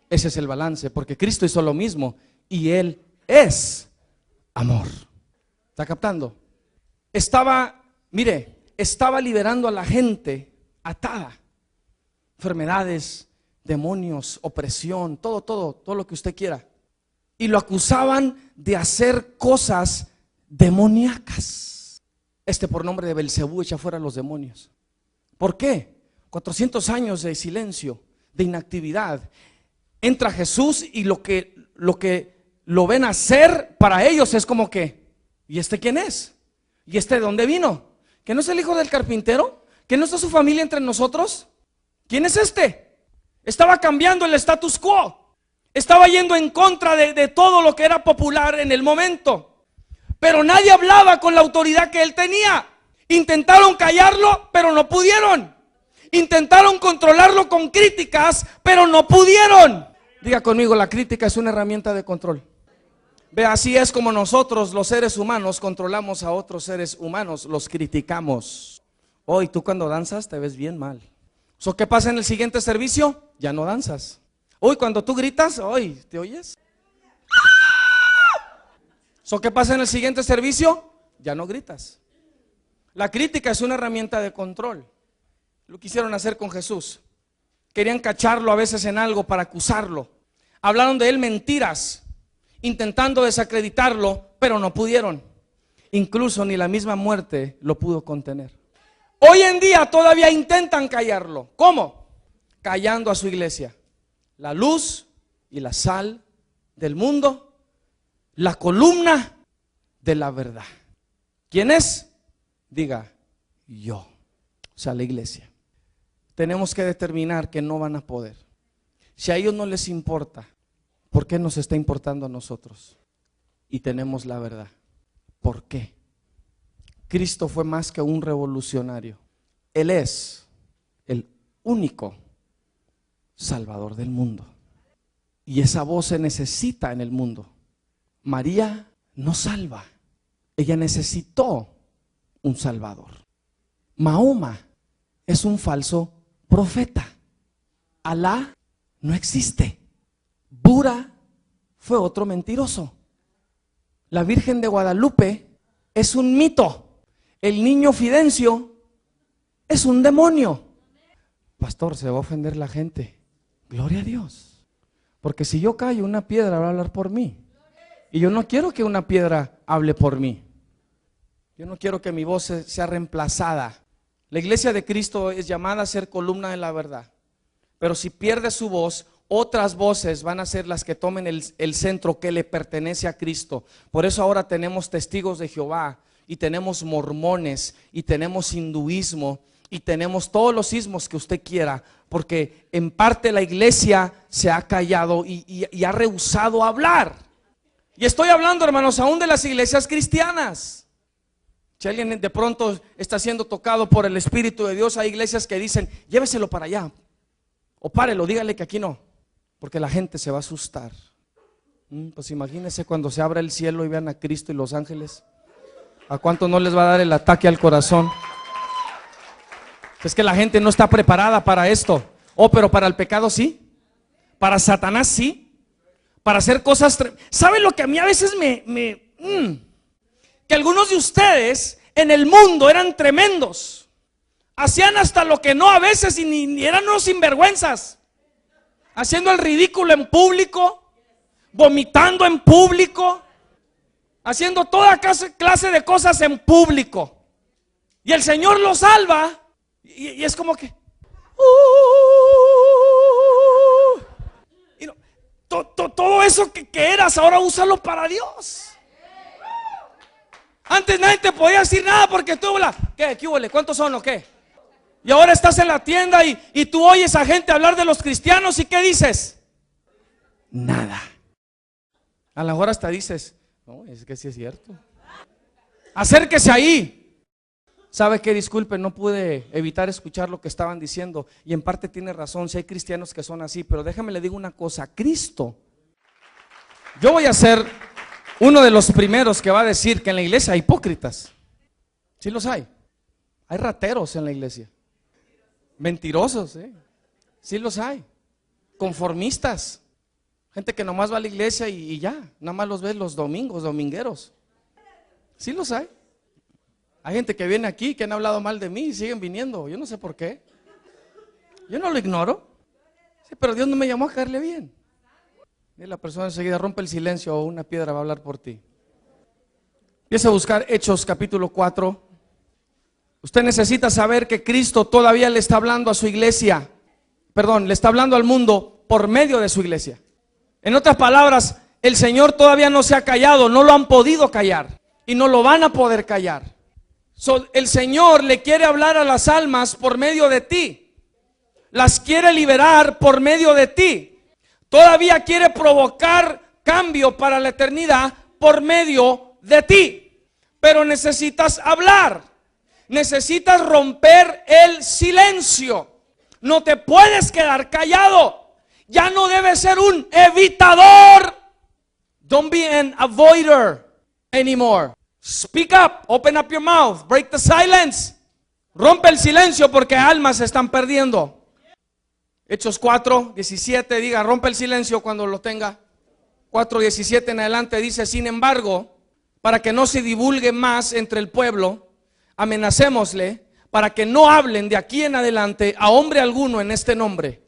Ese es el balance, porque Cristo hizo lo mismo y Él es amor. ¿Está captando? Estaba liberando a la gente atada. Enfermedades, demonios, opresión, todo lo que usted quiera. Y lo acusaban de hacer cosas demoníacas. Por nombre de Belcebú echa fuera a los demonios. ¿Por qué? 400 años de silencio, de inactividad. Entra Jesús y lo que lo ven hacer para ellos es como que, ¿y este quién es? ¿Y este de dónde vino? ¿Que no es el hijo del carpintero? ¿Que no está su familia entre nosotros? ¿Quién es este? Estaba cambiando el status quo. Estaba yendo en contra de todo lo que era popular en el momento. Pero nadie hablaba con la autoridad que él tenía. Intentaron callarlo, pero no pudieron. Intentaron controlarlo con críticas, pero no pudieron. Diga conmigo, la crítica es una herramienta de control. Ve, así es como nosotros los seres humanos controlamos a otros seres humanos, los criticamos. Hoy tú cuando danzas te ves bien mal. ¿Qué pasa en el siguiente servicio? Ya no danzas. Hoy cuando tú gritas, hoy, ¿te oyes? ¿Qué pasa en el siguiente servicio? Ya no gritas. La crítica es una herramienta de control. Lo quisieron hacer con Jesús. Querían cacharlo a veces en algo para acusarlo. Hablaron de él mentiras, intentando desacreditarlo, pero no pudieron. Incluso ni la misma muerte lo pudo contener. Hoy en día todavía intentan callarlo. ¿Cómo? Callando a su iglesia. La luz y la sal del mundo, la columna de la verdad. ¿Quién es? Diga, yo. O sea, la iglesia. Tenemos que determinar que no van a poder. Si a ellos no les importa, ¿por qué nos está importando a nosotros? Y tenemos la verdad. ¿Por qué? Cristo fue más que un revolucionario. Él es el único Salvador del mundo. Y esa voz se necesita en el mundo. María no salva. Ella necesitó un Salvador. Mahoma es un falso profeta. Alá no existe. Buda fue otro mentiroso. La Virgen de Guadalupe es un mito. El niño Fidencio es un demonio. Pastor, se va a ofender la gente. Gloria a Dios. Porque si yo callo, una piedra va a hablar por mí. Y yo no quiero que una piedra hable por mí. Yo no quiero que mi voz sea reemplazada. La iglesia de Cristo es llamada a ser columna de la verdad. Pero si pierde su voz, otras voces van a ser las que tomen el centro que le pertenece a Cristo. Por eso ahora tenemos testigos de Jehová, y tenemos mormones, y tenemos hinduismo, y tenemos todos los ismos que usted quiera, porque en parte la iglesia se ha callado y ha rehusado hablar. Y estoy hablando, hermanos, aún de las iglesias cristianas. Si alguien de pronto está siendo tocado por el Espíritu de Dios, hay iglesias que dicen, lléveselo para allá, o párelo, dígale que aquí no, porque la gente se va a asustar. Pues imagínense cuando se abra el cielo y vean a Cristo y los ángeles. ¿A cuánto no les va a dar el ataque al corazón? Es que la gente no está preparada para esto. Pero para el pecado sí. Para Satanás sí. Para hacer cosas. ¿Saben lo que a mí a veces que algunos de ustedes en el mundo eran tremendos? Hacían hasta lo que no a veces y ni eran unos sinvergüenzas. Haciendo el ridículo en público. Vomitando en público. Haciendo toda clase de cosas en público. Y el Señor los salva. Y es como que todo eso que eras, ahora úsalo para Dios. Antes nadie te podía decir nada porque tú, ¿qué? ¿Qué huele? ¿Cuántos son o qué? Y ahora estás en la tienda y tú oyes a gente hablar de los cristianos y ¿qué dices? Nada. A lo mejor hasta dices, no, es que sí es cierto. Acérquese ahí. ¿Sabe qué? Disculpe, no pude evitar escuchar lo que estaban diciendo. Y en parte tiene razón, si hay cristianos que son así. Pero déjame le digo una cosa, Cristo. Yo voy a ser uno de los primeros que va a decir que en la iglesia hay hipócritas. Sí los hay. Hay rateros en la iglesia. Mentirosos, ¿eh? Sí los hay. Conformistas. Gente que nomás va a la iglesia y ya. Nada más los ves los domingos, domingueros. Sí los hay. Hay gente que viene aquí que han hablado mal de mí y siguen viniendo. Yo no sé por qué. Yo no lo ignoro. Sí, pero Dios no me llamó a caerle bien. Y la persona enseguida rompe el silencio o una piedra va a hablar por ti. Empieza a buscar Hechos capítulo 4. Usted necesita saber que Cristo todavía le está hablando a su iglesia. Perdón, le está hablando al mundo por medio de su iglesia. En otras palabras, el Señor todavía no se ha callado, no lo han podido callar y no lo van a poder callar. El Señor le quiere hablar a las almas por medio de ti. Las quiere liberar por medio de ti. Todavía quiere provocar cambio para la eternidad por medio de ti. Pero necesitas hablar. Necesitas romper el silencio. No te puedes quedar callado. Ya no debes ser un evitador. Don't be an avoider anymore. Speak up, open up your mouth, break the silence. Rompe el silencio porque almas se están perdiendo. Hechos 4:17, diga, rompe el silencio cuando lo tenga. 4:17 en adelante dice, sin embargo, para que no se divulgue más entre el pueblo, amenacémosle para que no hablen de aquí en adelante a hombre alguno en este nombre.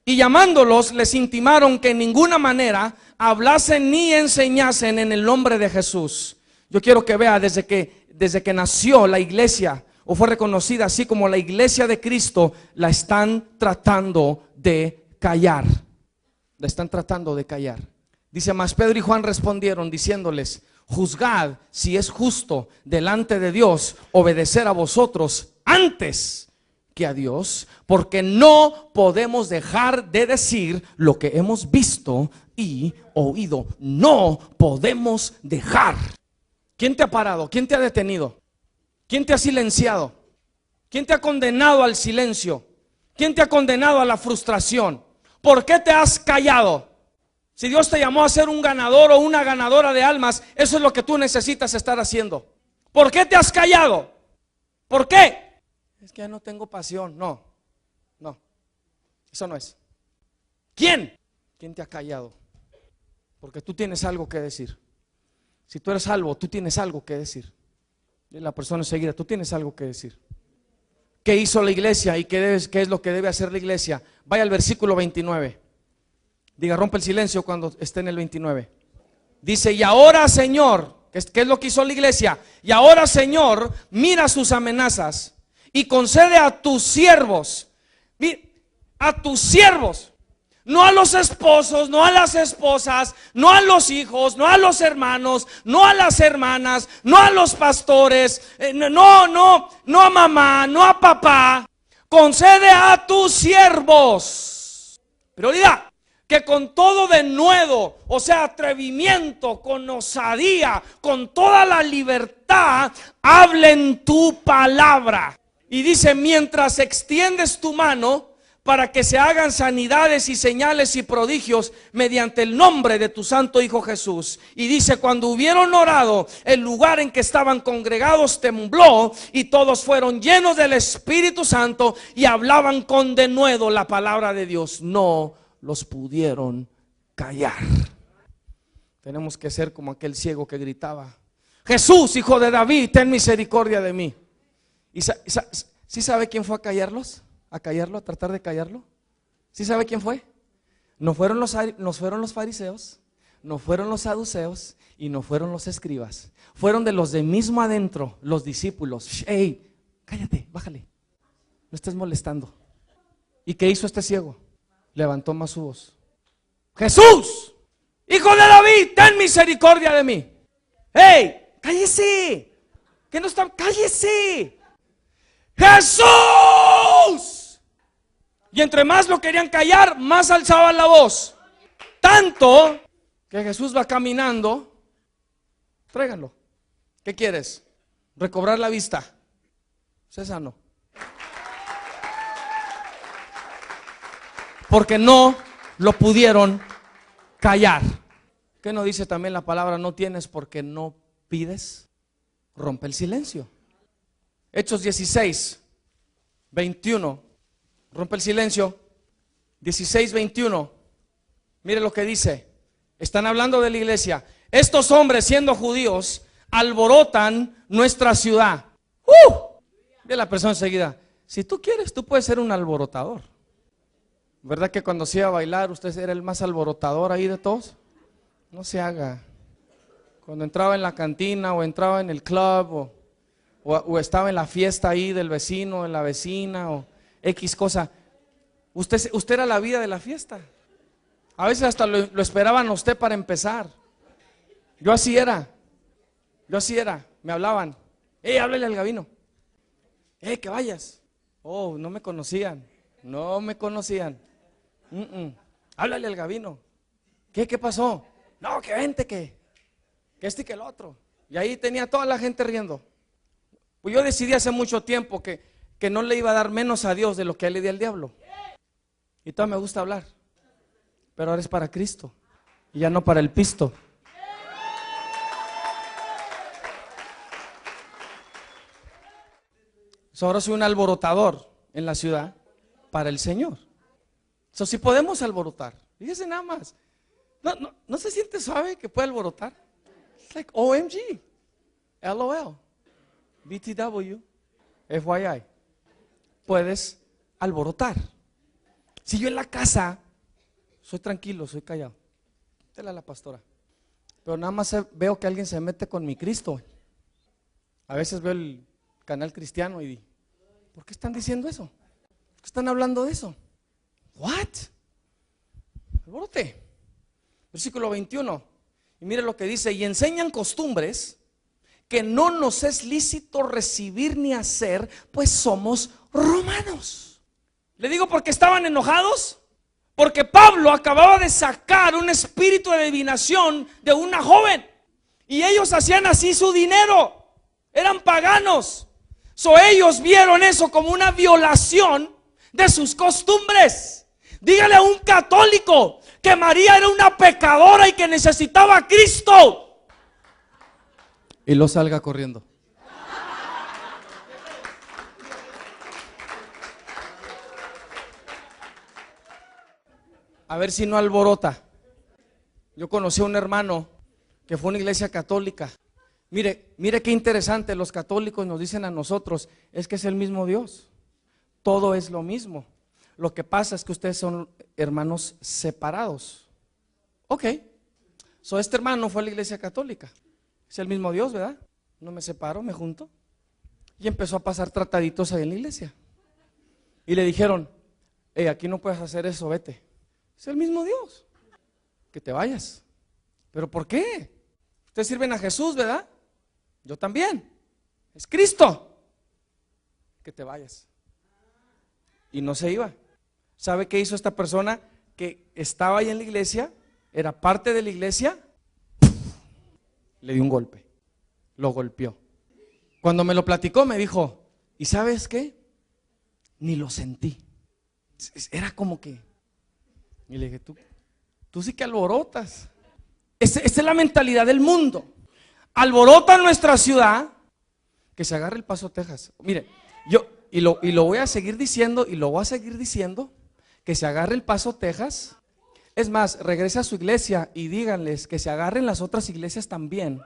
Y llamándolos les intimaron que en ninguna manera hablasen ni enseñasen en el nombre de Jesús. Yo quiero que vea desde que nació la iglesia o fue reconocida así como la iglesia de Cristo, la están tratando de callar. La están tratando de callar. Dice, mas Pedro y Juan respondieron diciéndoles, juzgad si es justo delante de Dios obedecer a vosotros antes que a Dios, porque no podemos dejar de decir lo que hemos visto y oído. No podemos dejar. ¿Quién te ha parado? ¿Quién te ha detenido? ¿Quién te ha silenciado? ¿Quién te ha condenado al silencio? ¿Quién te ha condenado a la frustración? ¿Por qué te has callado? Si Dios te llamó a ser un ganador o una ganadora de almas, eso es lo que tú necesitas estar haciendo. ¿Por qué te has callado? ¿Por qué? Es que ya no tengo pasión. No, eso no es. ¿Quién? ¿Quién te ha callado? Porque tú tienes algo que decir. Si tú eres salvo, tú tienes algo que decir. Y la persona enseguida, tú tienes algo que decir. ¿Qué hizo la iglesia y qué es lo que debe hacer la iglesia? Vaya al versículo 29. Diga, rompe el silencio cuando esté en el 29. Dice, y ahora Señor, ¿qué es lo que hizo la iglesia? Y ahora Señor, mira sus amenazas y concede a tus siervos, no a los esposos, no a las esposas, no a los hijos, no a los hermanos, no a las hermanas, no a los pastores, no a mamá, no a papá. Concede a tus siervos. Prioridad. Que con todo denuedo, o sea, atrevimiento, con osadía, con toda la libertad, hablen tu palabra. Y dice, mientras extiendes tu mano para que se hagan sanidades y señales y prodigios mediante el nombre de tu santo Hijo Jesús. Y dice, cuando hubieron orado, el lugar en que estaban congregados tembló y todos fueron llenos del Espíritu Santo y hablaban con denuedo la palabra de Dios. No los pudieron callar. Tenemos que ser como aquel ciego que gritaba, Jesús, hijo de David, ten misericordia de mí. ¿Y sí sabe quién fue a callarlos? A callarlo, a tratar de callarlo. ¿Sí sabe quién fue? No fueron los fariseos, no fueron los saduceos y no fueron los escribas. Fueron de los de mismo adentro, los discípulos. Hey, cállate, bájale, no estés molestando. ¿Y qué hizo este ciego? Levantó más su voz. Jesús, hijo de David, ten misericordia de mí. Hey, cállese. ¿Qué no está? Cállese. Jesús, voz. Y entre más lo querían callar, más alzaban la voz. Tanto que Jesús va caminando. Tráiganlo. ¿Qué quieres? Recobrar la vista. Sé sano. Porque no lo pudieron callar. ¿Qué no dice también la palabra? No tienes porque no pides. Rompe el silencio. Hechos 16, 21. Rompe el silencio. 16, 21. Mire lo que dice. Están hablando de la iglesia. Estos hombres, siendo judíos, alborotan nuestra ciudad. Ve la persona enseguida. Si tú quieres, tú puedes ser un alborotador. ¿Verdad que cuando se iba a bailar usted era el más alborotador ahí de todos? No se haga. Cuando entraba en la cantina o entraba en el club o estaba en la fiesta ahí del vecino, de la vecina o X cosa, usted era la vida de la fiesta. A veces hasta lo esperaban a usted para empezar. Yo así era. Me hablaban. Háblale al Gabino. Que vayas. Oh, no me conocían. Háblale al Gabino. ¿Qué pasó? No, que vente, que este y que el otro. Y ahí tenía toda la gente riendo. Pues yo decidí hace mucho tiempo que no le iba a dar menos a Dios de lo que le di al diablo. Y todavía me gusta hablar. Pero ahora es para Cristo. Y ya no para el pisto. Ahora soy un alborotador en la ciudad para el Señor. Si podemos alborotar. Fíjese nada más. No se siente suave que puede alborotar. It's like OMG, LOL, BTW, FYI. Puedes alborotar. Si yo en la casa soy tranquilo, soy callado. Dile a la pastora. Pero nada más veo que alguien se mete con mi Cristo. A veces veo el canal cristiano y digo, ¿por qué están diciendo eso? ¿Por qué están hablando de eso? What? Alborote. Versículo 21. Y mire lo que dice: y enseñan costumbres que no nos es lícito recibir ni hacer, pues somos romanos. Le digo porque estaban enojados, porque Pablo acababa de sacar un espíritu de adivinación de una joven, y ellos hacían así su dinero, eran paganos. Ellos vieron eso como una violación de sus costumbres. Dígale a un católico que María era una pecadora y que necesitaba a Cristo, y lo salga corriendo. A ver si no alborota. Yo conocí a un hermano que fue a una iglesia católica. Mire qué interesante, los católicos nos dicen a nosotros, es que es el mismo Dios, todo es lo mismo. Lo que pasa es que ustedes son hermanos separados. Ok, este hermano fue a la iglesia católica, es el mismo Dios, ¿verdad? No me separo, me junto. Y empezó a pasar trataditos ahí en la iglesia. Y le dijeron, aquí no puedes hacer eso, vete. Es el mismo Dios, que te vayas. ¿Pero por qué? Ustedes sirven a Jesús, ¿verdad? Yo también. Es Cristo. Que te vayas. Y no se iba. ¿Sabe qué hizo esta persona que estaba ahí en la iglesia? Era parte de la iglesia. Le dio un golpe. Lo golpeó. Cuando me lo platicó me dijo, ¿y sabes qué? Ni lo sentí. Era como que... Y le dije, tú sí que alborotas. Esa es la mentalidad del mundo. Alborota nuestra ciudad. Que se agarre el Paso, Texas. Mire, y lo voy a seguir diciendo, y lo voy a seguir diciendo, que se agarre el Paso, Texas. Es más, regrese a su iglesia y díganles que se agarren las otras iglesias también.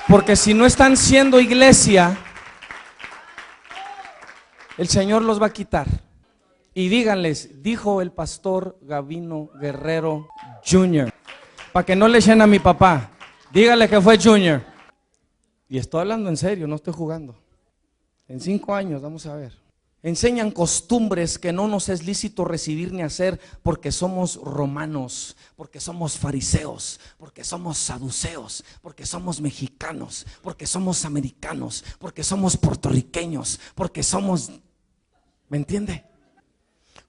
Porque si no están siendo iglesia, el Señor los va a quitar. Y díganles, dijo el pastor Gabino Guerrero Jr. Para que no le echen a mi papá, díganle que fue Junior. Y estoy hablando en serio, no estoy jugando. En 5 años, vamos a ver. enseñan costumbres que no nos es lícito recibir ni hacer, porque somos romanos, porque somos fariseos, porque somos saduceos, porque somos mexicanos, porque somos americanos, porque somos puertorriqueños, porque somos, ¿me entiende?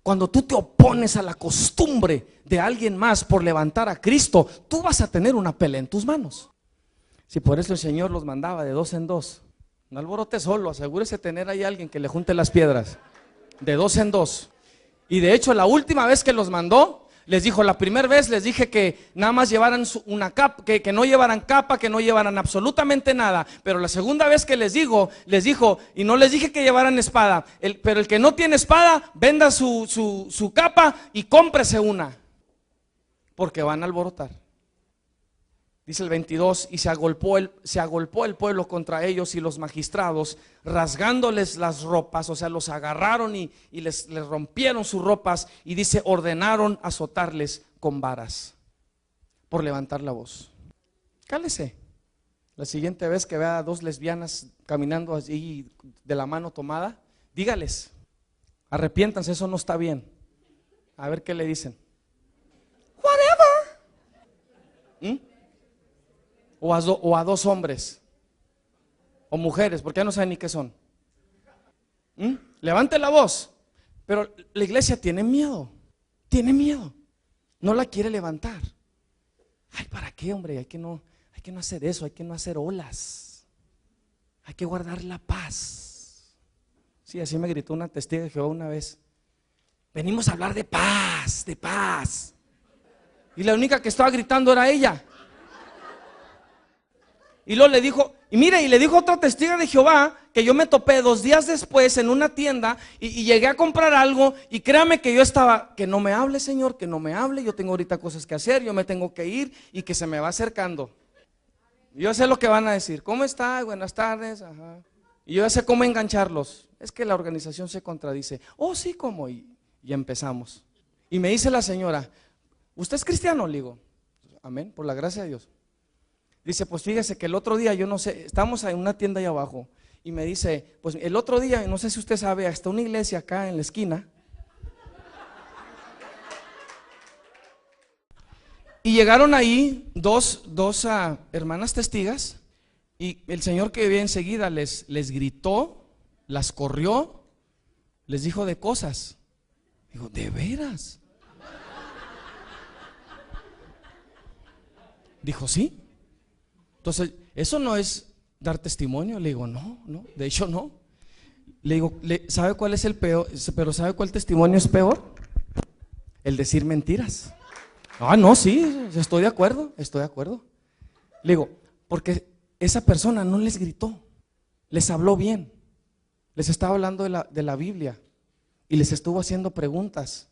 Cuando tú te opones a la costumbre de alguien más por levantar a Cristo, tú vas a tener una pelea en tus manos. Si por eso el Señor los mandaba de dos en dos, no alborote solo, asegúrese de tener ahí alguien que le junte las piedras, de dos en dos. Y de hecho la última vez que los mandó, les dijo, la primera vez les dije que nada más llevaran una capa, que no llevaran capa, que no llevaran absolutamente nada. Pero la segunda vez que les dijo, y no les dije que llevaran espada, pero el que no tiene espada, venda su capa y cómprese una, porque van a alborotar. Dice el 22, y se agolpó el pueblo contra ellos y los magistrados, rasgándoles las ropas, o sea, los agarraron y les rompieron sus ropas, y dice, ordenaron azotarles con varas por levantar la voz. Cálese. La siguiente vez que vea a dos lesbianas caminando allí de la mano tomada, dígales, arrepiéntanse, eso no está bien. A ver qué le dicen. Whatever. O a dos hombres o mujeres, porque ya no saben ni qué son. Levante la voz. Pero la iglesia tiene miedo, no la quiere levantar. Ay, ¿para qué, hombre? Hay que no hacer eso, hay que no hacer olas, hay que guardar la paz. Sí, así me gritó una testiga de Jehová una vez. Venimos a hablar de paz, de paz. Y la única que estaba gritando era ella. Y luego le dijo, y le dijo otra testiga de Jehová que yo me topé 2 días después en una tienda y llegué a comprar algo, y créame que yo estaba, que no me hable, Señor, que no me hable, yo tengo ahorita cosas que hacer, yo me tengo que ir, y que se me va acercando. Yo sé lo que van a decir, ¿cómo está? Buenas tardes, ajá. Y yo ya sé cómo engancharlos. Es que la organización se contradice. Oh, sí, ¿cómo? Y empezamos. Y me dice la señora, ¿usted es cristiano? Le digo, amén, por la gracia de Dios. Dice, pues fíjese que el otro día, yo no sé, estamos en una tienda ahí abajo, y me dice, pues el otro día, no sé si usted sabe, hasta una iglesia acá en la esquina, y llegaron ahí dos hermanas testigas, y el señor que vivía enseguida les gritó, las corrió, les dijo de cosas. Digo, ¿de veras? Dijo, sí. Entonces, eso no es dar testimonio. Le digo, no, de hecho no. Le digo, ¿sabe cuál es el peor? Pero ¿sabe cuál testimonio es peor? El decir mentiras. Ah, no, sí, estoy de acuerdo. Le digo, porque esa persona no les gritó, les habló bien, les estaba hablando de la Biblia y les estuvo haciendo preguntas.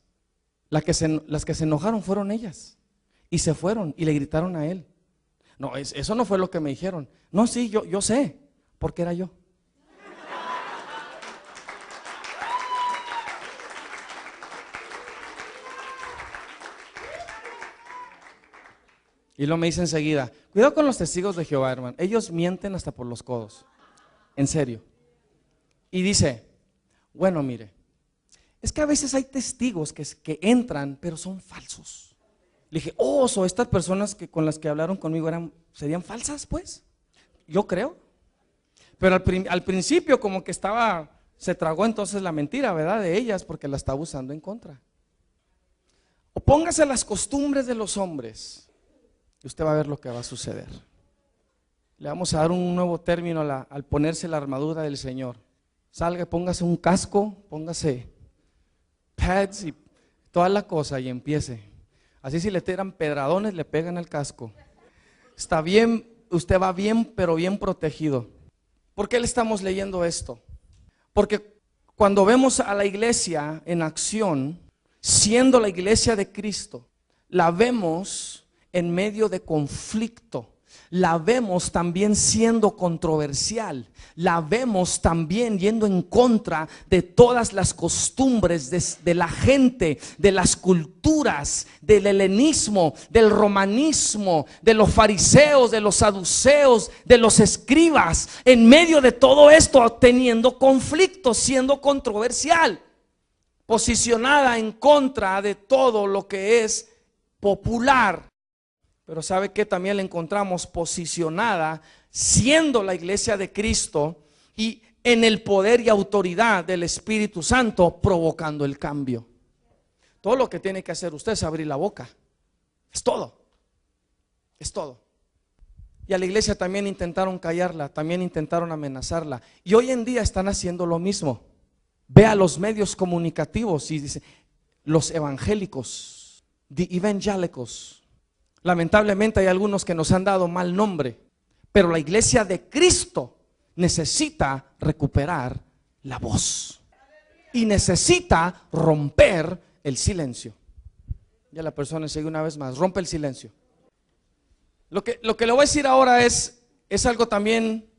Las que se enojaron fueron ellas y se fueron y le gritaron a él. No, eso no fue lo que me dijeron. No, sí, yo sé, porque era yo. Y luego me dice enseguida, cuidado con los testigos de Jehová, hermano. Ellos mienten hasta por los codos. En serio. Y dice, bueno, mire, es que a veces hay testigos que entran, pero son falsos. Le dije, estas personas con las que hablaron conmigo serían falsas, pues. Yo creo. Pero al principio como que se tragó entonces la mentira, ¿verdad? De ellas, porque la estaba usando en contra. Opóngase a las costumbres de los hombres y usted va a ver lo que va a suceder. Le vamos a dar un nuevo término al ponerse la armadura del Señor. Salga, póngase un casco, póngase pads y toda la cosa y empiece. Así si le tiran pedradones, le pegan el casco. Está bien, usted va bien, pero bien protegido. ¿Por qué le estamos leyendo esto? Porque cuando vemos a la iglesia en acción, siendo la iglesia de Cristo, la vemos en medio de conflicto. la vemos también siendo controversial, la vemos también yendo en contra de todas las costumbres de la gente, de las culturas, del helenismo, del romanismo, de los fariseos, de los saduceos, de los escribas. En medio de todo esto, teniendo conflictos, siendo controversial, posicionada en contra de todo lo que es popular. Pero ¿sabe qué? También la encontramos posicionada siendo la iglesia de Cristo y en el poder y autoridad del Espíritu Santo, provocando el cambio. Todo lo que tiene que hacer usted es abrir la boca. Es todo. Es todo. Y a la iglesia también intentaron callarla, también intentaron amenazarla. Y hoy en día están haciendo lo mismo. Ve a los medios comunicativos y dice, los evangélicos, the evangelicals. Lamentablemente hay algunos que nos han dado mal nombre, pero la iglesia de Cristo necesita recuperar la voz y necesita romper el silencio. Ya la persona sigue una vez más, rompe el silencio. Lo que le voy a decir ahora es algo también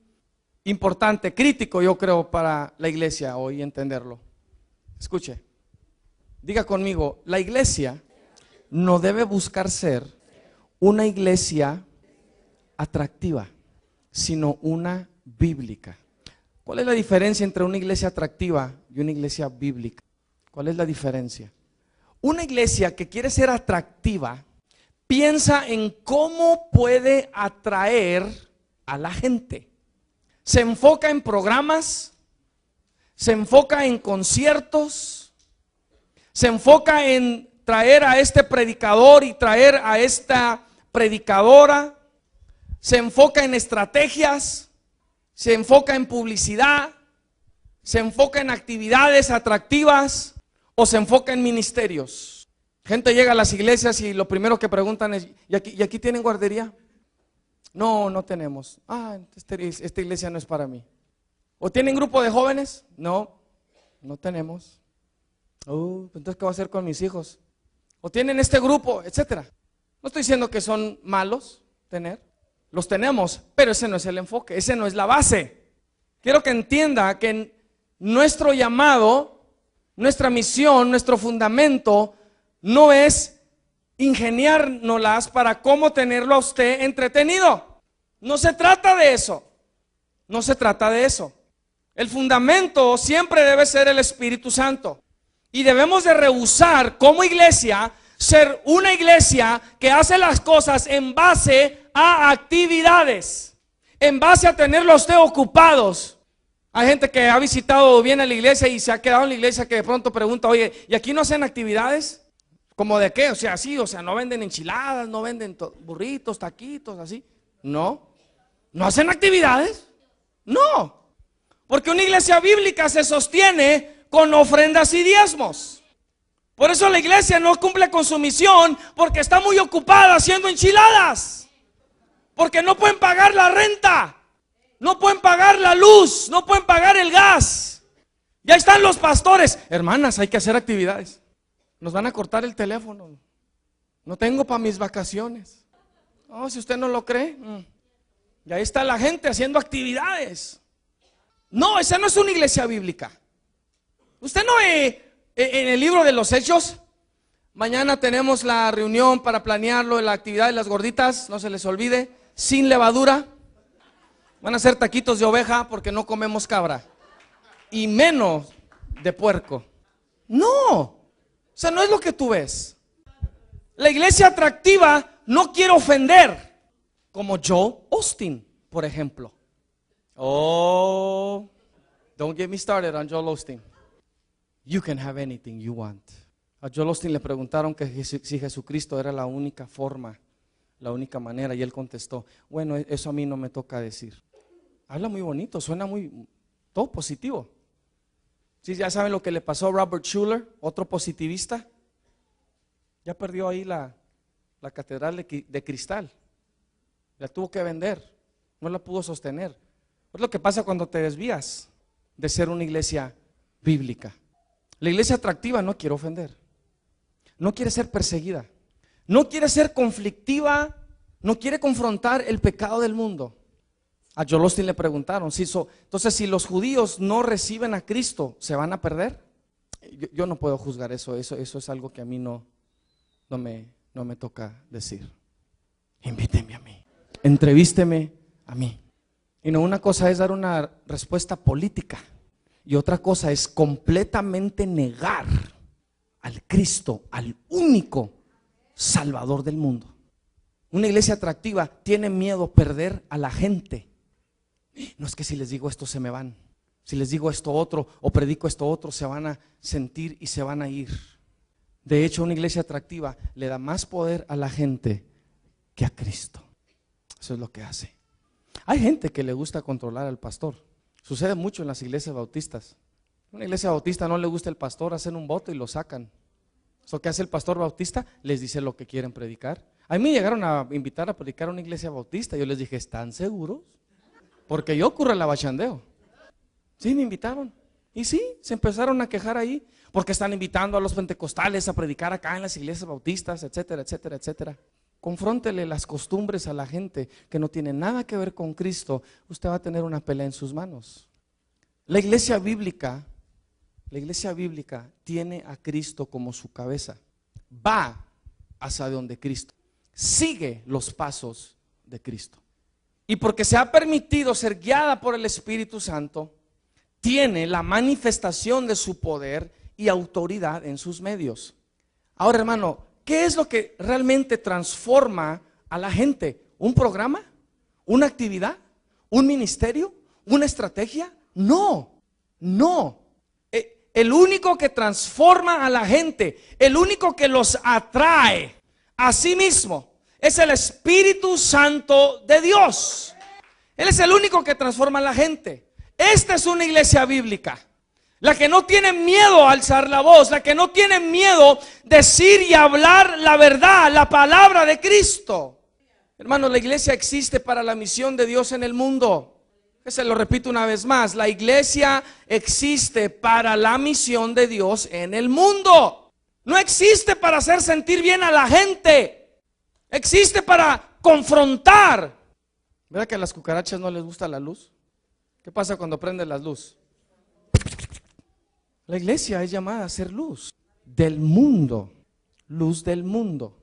importante, crítico, yo creo, para la iglesia hoy entenderlo. Escuche, diga conmigo, la iglesia no debe buscar ser una iglesia atractiva, sino una bíblica. ¿Cuál es la diferencia entre una iglesia atractiva y una iglesia bíblica? ¿Cuál es la diferencia? Una iglesia que quiere ser atractiva piensa en cómo puede atraer a la gente. Se enfoca en programas, se enfoca en conciertos, se enfoca en traer a este predicador y traer a esta predicadora, se enfoca en estrategias, se enfoca en publicidad, se enfoca en actividades atractivas o se enfoca en ministerios. Gente llega a las iglesias y lo primero que preguntan es, ¿y aquí tienen guardería? No, no tenemos. Esta iglesia no es para mí. ¿O tienen grupo de jóvenes? No, no tenemos. Entonces, ¿qué va a hacer con mis hijos? ¿O tienen este grupo, etcétera? No estoy diciendo que son malos tener, los tenemos, pero ese no es el enfoque, ese no es la base. Quiero que entienda que nuestro llamado, nuestra misión, nuestro fundamento no es ingeniárnoslas para cómo tenerlo a usted entretenido. No se trata de eso. No se trata de eso. El fundamento siempre debe ser el Espíritu Santo. Y debemos de rehusar como iglesia ser una iglesia que hace las cosas en base a actividades, en base a tenerlo a usted ocupados. Hay gente que ha visitado, viene a la iglesia y se ha quedado en la iglesia que de pronto pregunta, oye, ¿y aquí no hacen actividades? ¿Cómo de qué? O sea, sí, o sea, no venden enchiladas, no venden burritos, taquitos, así. No, no hacen actividades. No, porque una iglesia bíblica se sostiene con ofrendas y diezmos. Por eso la iglesia no cumple con su misión, porque está muy ocupada haciendo enchiladas, porque no pueden pagar la renta, no pueden pagar la luz, no pueden pagar el gas. Ya están los pastores, hermanas, hay que hacer actividades. Nos van a cortar el teléfono, no tengo para mis vacaciones. No, si usted no lo cree. Y ahí está la gente haciendo actividades. No, esa no es una iglesia bíblica. Usted no ve en el libro de los Hechos. Mañana tenemos la reunión para planearlo, la actividad de las gorditas, no se les olvide, sin levadura. Van a hacer taquitos de oveja porque no comemos cabra, y menos de puerco. No, o sea, no es lo que tú ves. La iglesia atractiva no quiere ofender, como Joel Osteen, por ejemplo. Oh, don't get me started on Joel Osteen. You can have anything you want. A Joel Osteen le preguntaron que si Jesucristo era la única forma, la única manera, y él contestó, bueno, eso a mí no me toca decir. Habla muy bonito, suena muy, todo positivo. Sí, ya saben lo que le pasó a Robert Schuller, otro positivista. Ya perdió ahí la catedral de cristal. La tuvo que vender, no la pudo sostener. Es lo que pasa cuando te desvías de ser una iglesia bíblica. La iglesia atractiva no quiere ofender, no quiere ser perseguida, no quiere ser conflictiva, No quiere confrontar el pecado del mundo. A Joel Osteen le preguntaron, entonces si los judíos no reciben a Cristo, ¿se van a perder? Yo no puedo juzgar eso es algo que a mí no me toca decir. Invíteme a mí, entrevísteme a mí. Y no, una cosa es dar una respuesta política y otra cosa es completamente negar al Cristo, al único Salvador del mundo. Una iglesia atractiva tiene miedo a perder a la gente. No es que si les digo esto se me van, si les digo esto otro o predico esto otro se van a sentir y se van a ir. De hecho, una iglesia atractiva le da más poder a la gente que a Cristo. Eso es lo que hace. Hay gente que le gusta controlar al pastor. Sucede mucho en las iglesias bautistas. Una iglesia bautista no le gusta el pastor, hacen un voto y lo sacan. ¿Eso qué hace el pastor bautista? Les dice lo que quieren predicar. A mí me llegaron a invitar a predicar a una iglesia bautista. Yo les dije, ¿están seguros? Porque yo ocurre el abachandeo. Sí, me invitaron. Y sí, se empezaron a quejar ahí. Porque están invitando a los pentecostales a predicar acá en las iglesias bautistas, etcétera, etcétera, etcétera. Confróntele las costumbres a la gente que no tiene nada que ver con Cristo. Usted va a tener una pelea en sus manos. La iglesia bíblica tiene a Cristo como su cabeza. Va hacia donde Cristo. Sigue los pasos de Cristo. Y porque se ha permitido ser guiada por el Espíritu Santo, tiene la manifestación de su poder y autoridad en sus medios. Ahora, hermano, ¿qué es lo que realmente transforma a la gente? ¿Un programa? ¿Una actividad? ¿Un ministerio? ¿Una estrategia? No. El único que transforma a la gente, el único que los atrae a sí mismo, es el Espíritu Santo de Dios. Él es el único que transforma a la gente. Esta es una iglesia bíblica. La que no tiene miedo a alzar la voz, la que no tiene miedo decir y hablar la verdad, la palabra de Cristo. Hermano, la iglesia existe para la misión de Dios en el mundo. Se lo repito una vez más, la iglesia existe para la misión de Dios en el mundo. No existe para hacer sentir bien a la gente. Existe para confrontar. ¿Verdad que a las cucarachas no les gusta la luz? ¿Qué pasa cuando prende la luz? La iglesia es llamada a ser luz del mundo, luz del mundo.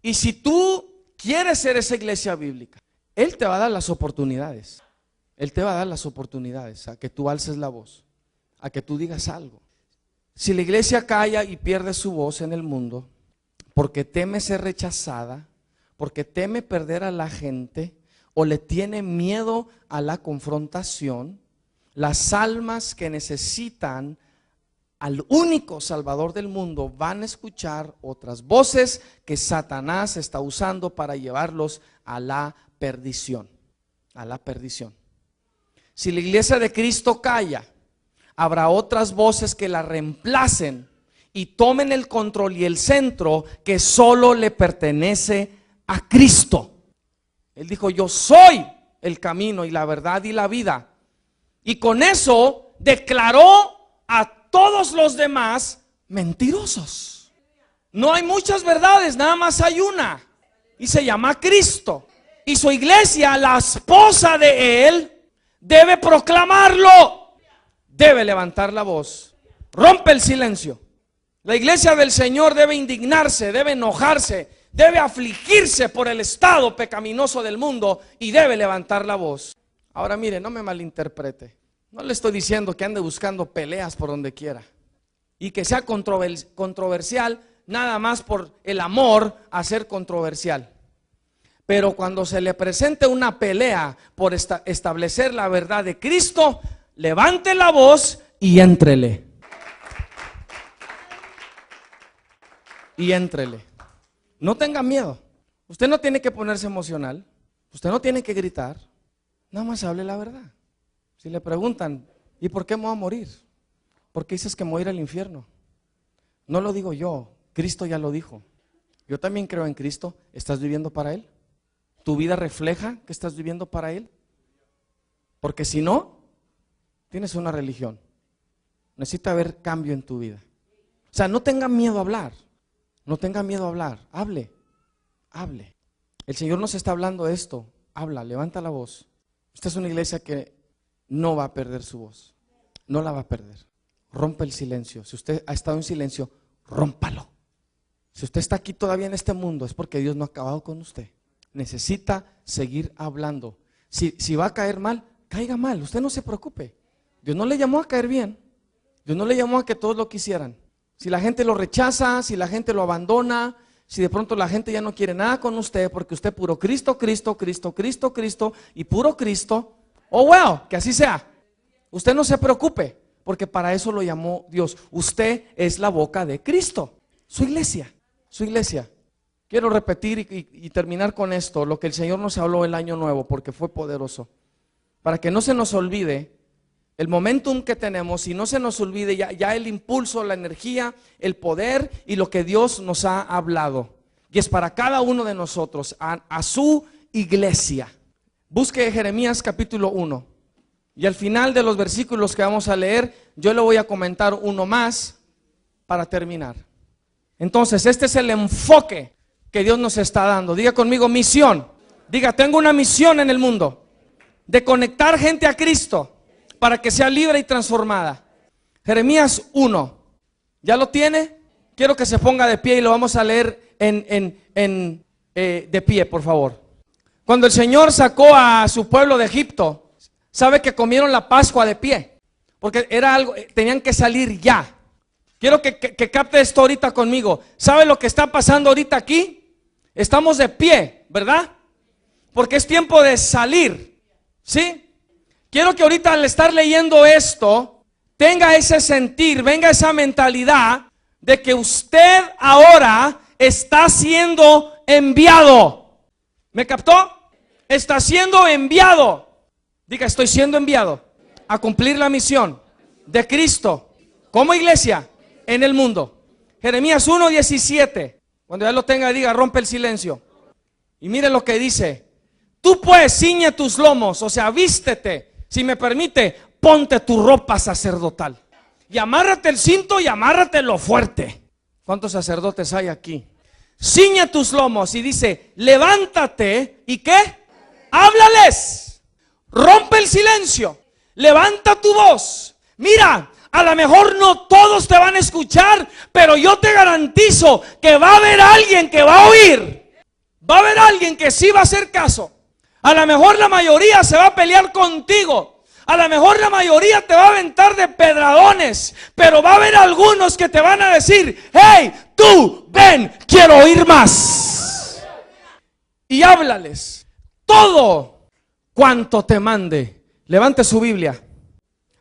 Y si tú quieres ser esa iglesia bíblica, Él te va a dar las oportunidades. Él te va a dar las oportunidades a que tú alces la voz, a que tú digas algo. Si la iglesia calla y pierde su voz en el mundo, porque teme ser rechazada, porque teme perder a la gente, o le tiene miedo a la confrontación, las almas que necesitan al único Salvador del mundo van a escuchar otras voces que Satanás está usando para llevarlos a la perdición. A la perdición. Si la iglesia de Cristo calla, habrá otras voces que la reemplacen y tomen el control y el centro que solo le pertenece a Cristo. Él dijo, yo soy el camino y la verdad y la vida. Y con eso declaró a todos los demás mentirosos. No hay muchas verdades, nada más hay una. Y se llama Cristo. Y su iglesia, la esposa de Él, debe proclamarlo. Debe levantar la voz. Rompe el silencio. La iglesia del Señor debe indignarse, debe enojarse, debe afligirse por el estado pecaminoso del mundo y debe levantar la voz. Ahora mire, no me malinterprete. No le estoy diciendo que ande buscando peleas por donde quiera y que sea controversial nada más por el amor a ser controversial. Pero cuando se le presente una pelea por establecer la verdad de Cristo, levante la voz y éntrele. Y éntrele. No tenga miedo. Usted no tiene que ponerse emocional. Usted no tiene que gritar. Nada más hable la verdad. Si le preguntan, ¿y por qué me voy a morir? ¿Por qué dices que me voy a ir al infierno? No lo digo yo, Cristo ya lo dijo. Yo también creo en Cristo. ¿Estás viviendo para Él? ¿Tu vida refleja que estás viviendo para Él? Porque si no, tienes una religión. Necesita haber cambio en tu vida. O sea, no tenga miedo a hablar. No tenga miedo a hablar. Hable. El Señor nos está hablando esto. Habla, levanta la voz. Esta es una iglesia que no va a perder su voz. No la va a perder. Rompe el silencio. Si usted ha estado en silencio, rómpalo. Si usted está aquí todavía en este mundo, es porque Dios no ha acabado con usted. Necesita seguir hablando. Si va a caer mal, caiga mal. Usted no se preocupe. Dios no le llamó a caer bien. Dios no le llamó a que todos lo quisieran. Si la gente lo rechaza, si la gente lo abandona, si de pronto la gente ya no quiere nada con usted, porque usted puro Cristo, Cristo, Cristo, Cristo, Cristo y puro Cristo, oh well, que así sea. Usted no se preocupe, porque para eso lo llamó Dios. Usted es la boca de Cristo, su iglesia, su iglesia. Quiero repetir y terminar con esto, lo que el Señor nos habló el año nuevo, porque fue poderoso. Para que no se nos olvide el momentum que tenemos y no se nos olvide ya el impulso, la energía, el poder y lo que Dios nos ha hablado. Y es para cada uno de nosotros, a su iglesia. Busque Jeremías capítulo 1. Y al final de los versículos que vamos a leer, yo le voy a comentar uno más para terminar. Entonces, este es el enfoque que Dios nos está dando. Diga conmigo, misión. Diga, tengo una misión en el mundo de conectar gente a Cristo para que sea libre y transformada. Jeremías 1. ¿Ya lo tiene? Quiero que se ponga de pie y lo vamos a leer de pie, por favor. Cuando el Señor sacó a su pueblo de Egipto, sabe que comieron la Pascua de pie, porque era algo, tenían que salir ya. Quiero que capte esto ahorita conmigo. ¿Sabe lo que está pasando ahorita aquí? Estamos de pie, ¿verdad? Porque es tiempo de salir, ¿sí? Quiero que ahorita al estar leyendo esto, tenga ese sentir, venga esa mentalidad de que usted ahora está siendo enviado. ¿Me captó? Está siendo enviado. Diga, estoy siendo enviado a cumplir la misión de Cristo como iglesia en el mundo. Jeremías 1:17. Cuando ya lo tenga, diga, rompe el silencio. Y mire lo que dice. Tú pues ciñe tus lomos, o sea, vístete. Si me permite, ponte tu ropa sacerdotal. Y amárrate el cinto y amárratelo fuerte. ¿Cuántos sacerdotes hay aquí? Ciñe tus lomos y dice, levántate. ¿Y qué? Háblales. Rompe el silencio. Levanta tu voz. Mira, a lo mejor no todos te van a escuchar, pero yo te garantizo que va a haber alguien que va a oír. Va a haber alguien que sí va a hacer caso. A lo mejor la mayoría se va a pelear contigo. A lo mejor la mayoría te va a aventar de pedradones. Pero va a haber algunos que te van a decir, hey, tú, ven, quiero oír más. Y háblales todo cuanto te mande. Levante su Biblia.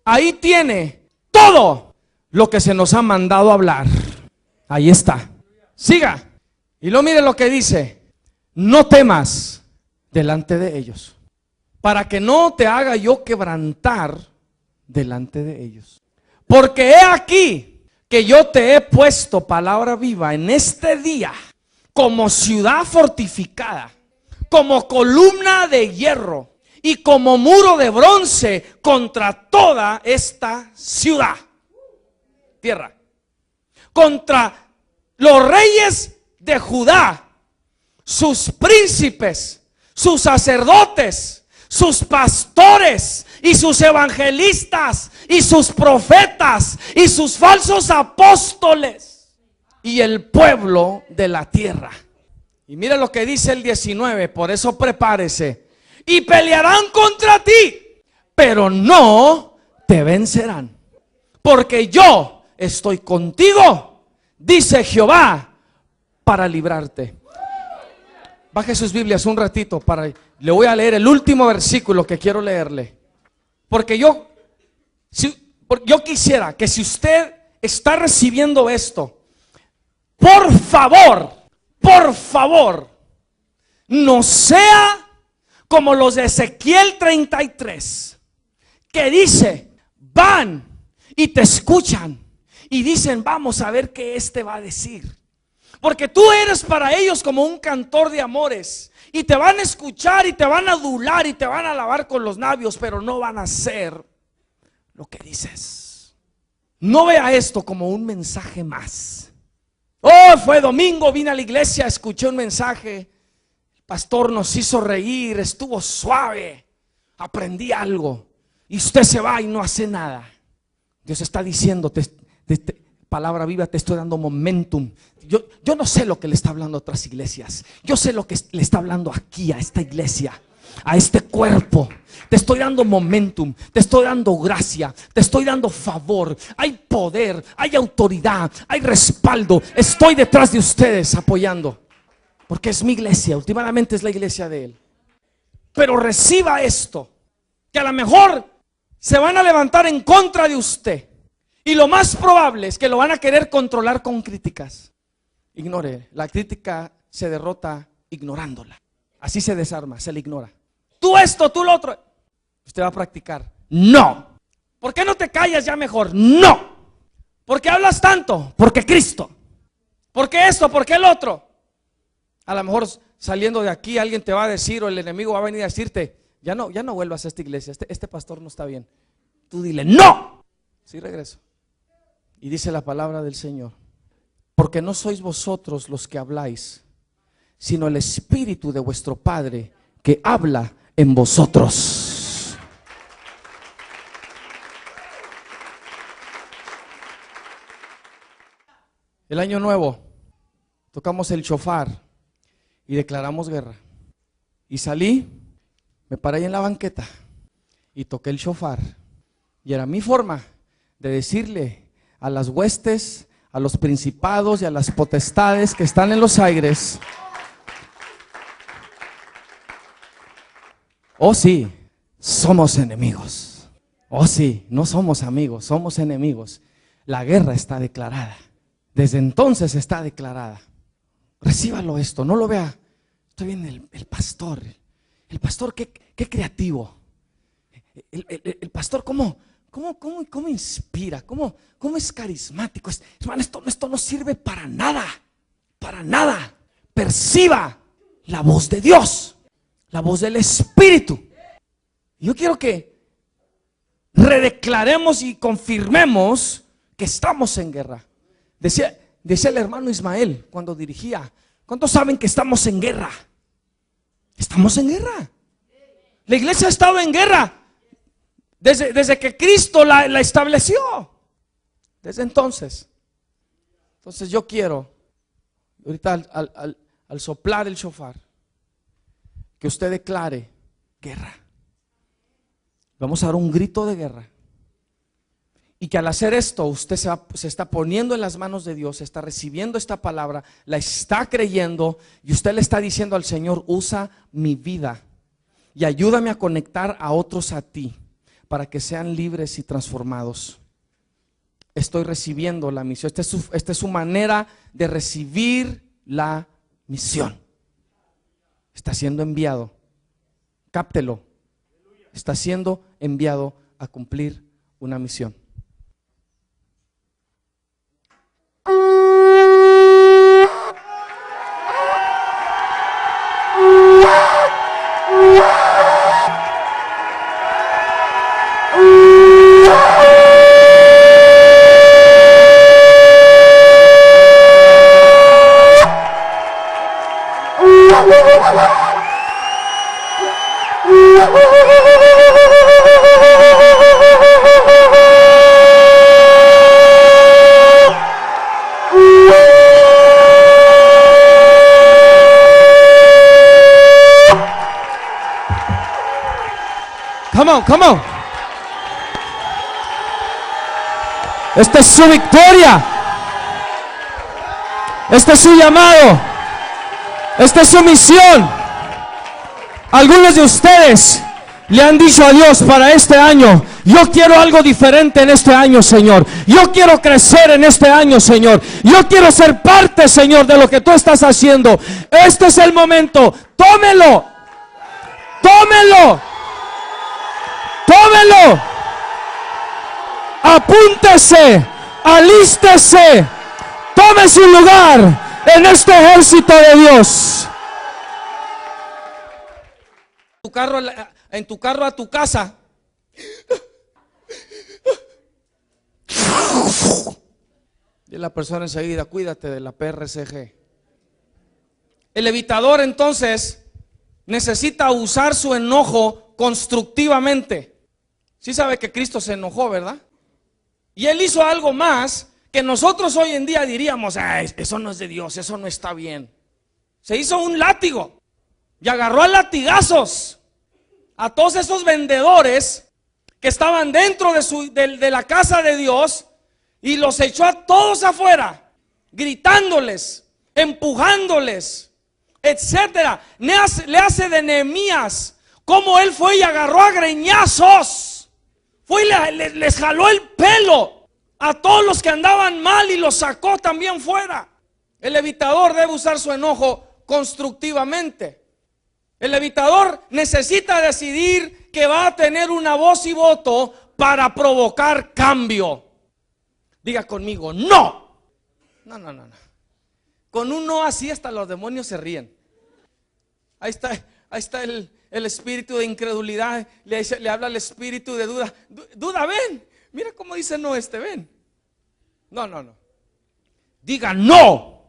Ahí tiene todo lo que se nos ha mandado hablar. Ahí está. Siga. Y luego mire lo que dice. No temas delante de ellos, para que no te haga yo quebrantar delante de ellos. Porque he aquí que yo te he puesto palabra viva en este día, como ciudad fortificada, como columna de hierro y como muro de bronce contra toda esta ciudad. Tierra. Contra los reyes de Judá, sus príncipes, sus sacerdotes, sus pastores y sus evangelistas y sus profetas y sus falsos apóstoles y el pueblo de la tierra. Y mira lo que dice el 19, por eso prepárese. Y pelearán contra ti, pero no te vencerán, porque yo estoy contigo, dice Jehová, para librarte. Baje sus Biblias un ratito, le voy a leer el último versículo que quiero leerle. Porque yo quisiera que si usted está recibiendo esto, por favor, no sea como los de Ezequiel 33, que dice, van y te escuchan y dicen, vamos a ver qué este va a decir. Porque tú eres para ellos como un cantor de amores. Y te van a escuchar y te van a adular y te van a alabar con los labios, pero no van a hacer lo que dices. No vea esto como un mensaje más. Oh, fue domingo, vine a la iglesia, escuché un mensaje. El pastor nos hizo reír, estuvo suave, aprendí algo, y usted se va y no hace nada. Dios está diciendo, palabra viva, te estoy dando momentum. Yo no sé lo que le está hablando a otras iglesias, yo sé lo que le está hablando aquí a esta iglesia, a este cuerpo. Te estoy dando momentum, te estoy dando gracia, te estoy dando favor. Hay poder, hay autoridad, hay respaldo. Estoy detrás de ustedes apoyando, porque es mi iglesia, últimamente es la iglesia de Él. Pero reciba esto, que a lo mejor se van a levantar en contra de usted, y lo más probable es que lo van a querer controlar con críticas. Ignore, la crítica se derrota ignorándola. Así se desarma, se le ignora. Tú esto, tú lo otro. Usted va a practicar. No. ¿Por qué no te callas ya mejor? No. ¿Por qué hablas tanto? Porque Cristo. ¿Por qué esto? ¿Por qué el otro? A lo mejor saliendo de aquí alguien te va a decir, o el enemigo va a venir a decirte, ya no vuelvas a esta iglesia, este pastor no está bien. Tú dile, no. Sí, regreso. Y dice la palabra del Señor, porque no sois vosotros los que habláis, sino el Espíritu de vuestro Padre que habla en vosotros. El año nuevo tocamos el shofar y declaramos guerra. Y salí, me paré ahí en la banqueta y toqué el shofar. Y era mi forma de decirle a las huestes, a los principados y a las potestades que están en los aires: oh sí, somos enemigos. Oh sí, no somos amigos, somos enemigos. La guerra está declarada. Desde entonces está declarada. Recíbalo esto, no lo vea. Estoy bien, el pastor. El pastor, qué creativo. El pastor, ¿cómo inspira? ¿Cómo es carismático? Hermano, esto no sirve para nada. Para nada. Perciba la voz de Dios, la voz del Espíritu. Yo quiero que redeclaremos y confirmemos que estamos en guerra. Decía el hermano Ismael cuando dirigía: ¿cuántos saben que estamos en guerra? Estamos en guerra. La iglesia ha estado en guerra desde que Cristo la estableció. Desde entonces. Entonces yo quiero, ahorita al soplar el shofar, que usted declare guerra. Vamos a dar un grito de guerra. Y que al hacer esto usted se está poniendo en las manos de Dios, está recibiendo esta palabra, la está creyendo, y usted le está diciendo al Señor: usa mi vida y ayúdame a conectar a otros a ti para que sean libres y transformados. Estoy recibiendo la misión. Esta es su manera de recibir la misión. Está siendo enviado. Cáptelo. Está siendo enviado a cumplir una misión. Come on. Esta es su victoria. Este es su llamado. Esta es su misión. Algunos de ustedes le han dicho a Dios para este año: yo quiero algo diferente en este año, Señor. Yo quiero crecer en este año, Señor. Yo quiero ser parte, Señor, de lo que tú estás haciendo. Este es el momento. Tómelo. Tómelo. Tómelo. Apúntese. Alístese. Tome su lugar en este ejército de Dios. En tu carro a tu casa. Y la persona enseguida: cuídate de la PRCG. El evitador entonces necesita usar su enojo constructivamente. Sí sabe que Cristo se enojó, ¿verdad? Y Él hizo algo más que nosotros hoy en día diríamos, eso no es de Dios, eso no está bien. Se hizo un látigo y agarró a latigazos a todos esos vendedores que estaban dentro de la casa de Dios, y los echó a todos afuera, gritándoles, empujándoles, etcétera. Le hace de Nehemías como él fue y agarró a greñazos, fue y les jaló el pelo a todos los que andaban mal y los sacó también fuera. El levitador debe usar su enojo constructivamente. El levitador necesita decidir que va a tener una voz y voto para provocar cambio. Diga conmigo, no. No. Con un no así hasta los demonios se ríen. Ahí está el espíritu de incredulidad. Le habla al espíritu de duda. Duda, ven. Mira cómo dice no ven. No. Diga no.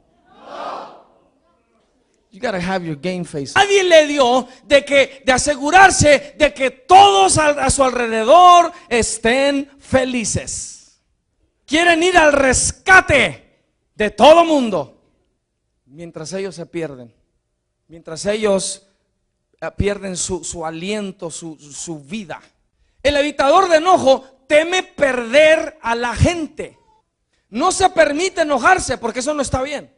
You gotta have your game face. Nadie le dio de asegurarse de que todos a su alrededor estén felices. Quieren ir al rescate de todo mundo, mientras ellos se pierden, mientras ellos pierden su aliento, su vida. El evitador de enojo teme perder a la gente. No se permite enojarse porque eso no está bien.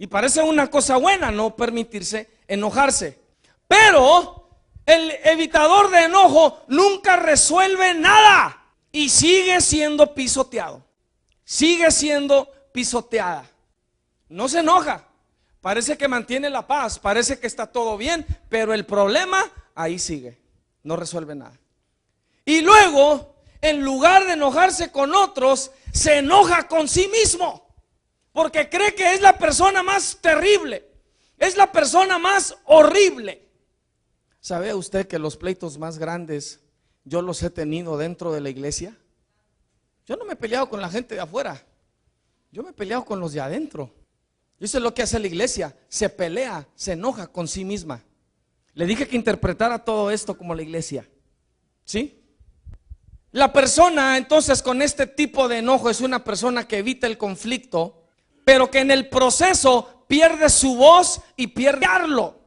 Y parece una cosa buena no permitirse enojarse. Pero el evitador de enojo nunca resuelve nada y sigue siendo pisoteado. Sigue siendo pisoteada. No se enoja. Parece que mantiene la paz, parece que está todo bien, pero el problema ahí sigue. No resuelve nada. Y luego, en lugar de enojarse con otros, se enoja con sí mismo. Porque cree que es la persona más terrible, es la persona más horrible. ¿Sabe usted que los pleitos más grandes yo los he tenido dentro de la iglesia? Yo no me he peleado con la gente de afuera, yo me he peleado con los de adentro. Y eso es lo que hace la iglesia, se pelea, se enoja con sí misma. Le dije que interpretara todo esto como la iglesia. ¿Sí? La persona entonces con este tipo de enojo es una persona que evita el conflicto, pero que en el proceso pierde su voz y pierde hablarlo.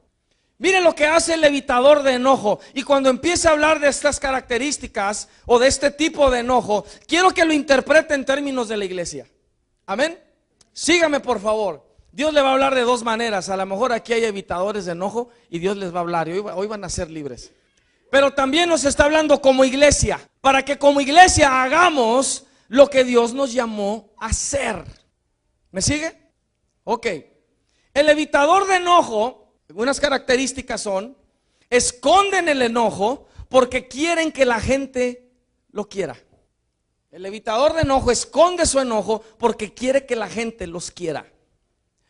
Mire lo que hace el evitador de enojo. Y cuando empiece a hablar de estas características o de este tipo de enojo, quiero que lo interprete en términos de la iglesia. Amén. Sígame por favor. Dios le va a hablar de dos maneras. A lo mejor aquí hay evitadores de enojo y Dios les va a hablar y hoy van a ser libres. Pero también nos está hablando como iglesia, para que como iglesia hagamos lo que Dios nos llamó a hacer. ¿Me sigue? Ok. El evitador de enojo, algunas características son: esconden el enojo porque quieren que la gente lo quiera. El evitador de enojo esconde su enojo porque quiere que la gente los quiera.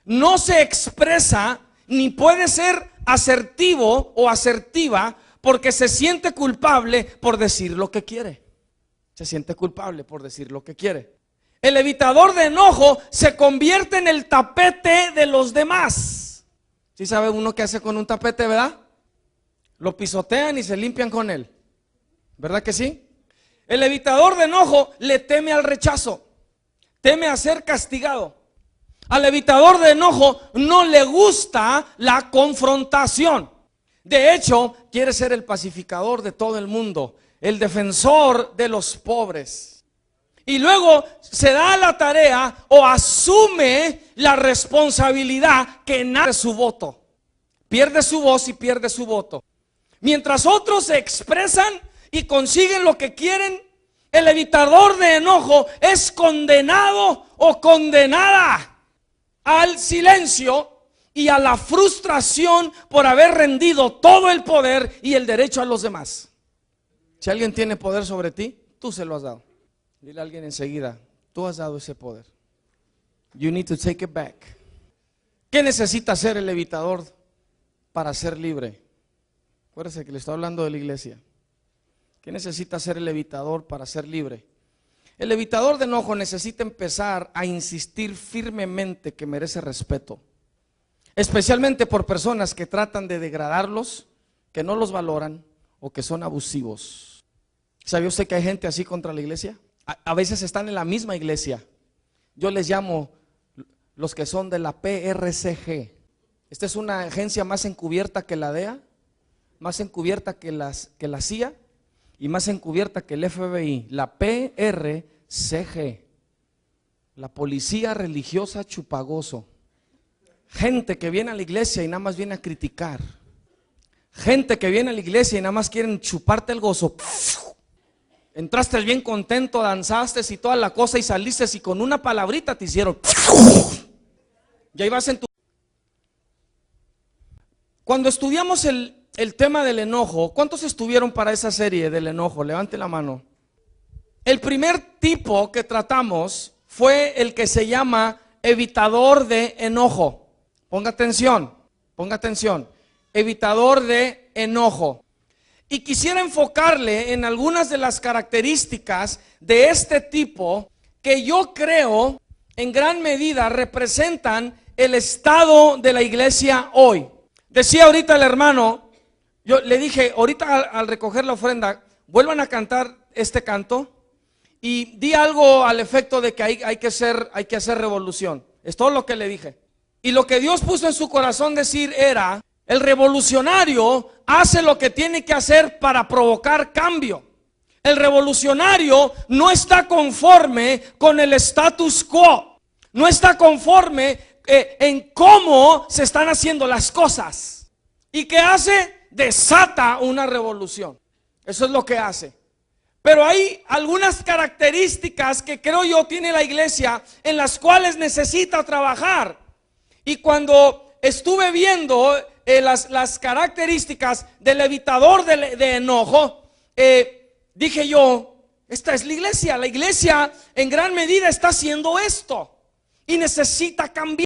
No se expresa ni puede ser asertivo o asertiva porque se siente culpable por decir lo que quiere. Se siente culpable por decir lo que quiere. El evitador de enojo se convierte en el tapete de los demás. ¿Sí sabe uno qué hace con un tapete, verdad? Lo pisotean y se limpian con él. ¿Verdad que sí? El evitador de enojo le teme al rechazo, teme a ser castigado. Al evitador de enojo no le gusta la confrontación. De hecho, quiere ser el pacificador de todo el mundo, el defensor de los pobres. Y luego se da la tarea o asume la responsabilidad que nace su voto. Pierde su voz y pierde su voto. Mientras otros se expresan y consiguen lo que quieren, el evitador de enojo es condenado o condenada al silencio y a la frustración por haber rendido todo el poder y el derecho a los demás. Si alguien tiene poder sobre ti, tú se lo has dado. Dile a alguien enseguida, tú has dado ese poder. You need to take it back. ¿Qué necesita hacer el evitador para ser libre? Acuérdese que le estoy hablando de la iglesia. ¿Qué necesita hacer el evitador para ser libre? El evitador de enojo necesita empezar a insistir firmemente que merece respeto. especialmente por personas que tratan de degradarlos, que no los valoran o que son abusivos. ¿Sabe usted que hay gente así contra la iglesia? A veces están en la misma iglesia. Yo les llamo los que son de la PRCG. Esta es una agencia más encubierta que la DEA, más encubierta que la CIA y más encubierta que el FBI. La PRCG, la Policía Religiosa Chupagoso. Gente que viene a la iglesia y nada más viene a criticar. Gente que viene a la iglesia y nada más quieren chuparte el gozo. Entraste bien contento, danzaste y toda la cosa y saliste y con una palabrita te hicieron. Y ahí vas en tu... Cuando estudiamos el tema del enojo, ¿cuántos estuvieron para esa serie del enojo? Levante la mano. El primer tipo que tratamos fue el que se llama evitador de enojo. Ponga atención, ponga atención. Evitador de enojo. Y quisiera enfocarle en algunas de las características de este tipo que yo creo en gran medida representan el estado de la iglesia hoy. Decía ahorita el hermano, yo le dije ahorita al recoger la ofrenda, vuelvan a cantar este canto y di algo al efecto de que hay que hacer revolución. Es todo lo que le dije. Y lo que Dios puso en su corazón decir era: el revolucionario hace lo que tiene que hacer para provocar cambio. El revolucionario no está conforme con el status quo, no está conforme en cómo se están haciendo las cosas. ¿Y qué hace? Desata una revolución. Eso es lo que hace. Pero hay algunas características que creo yo tiene la iglesia en las cuales necesita trabajar. Y cuando estuve viendo las características del evitador de enojo, dije yo, esta es la iglesia. La iglesia en gran medida está haciendo esto y necesita cambiar.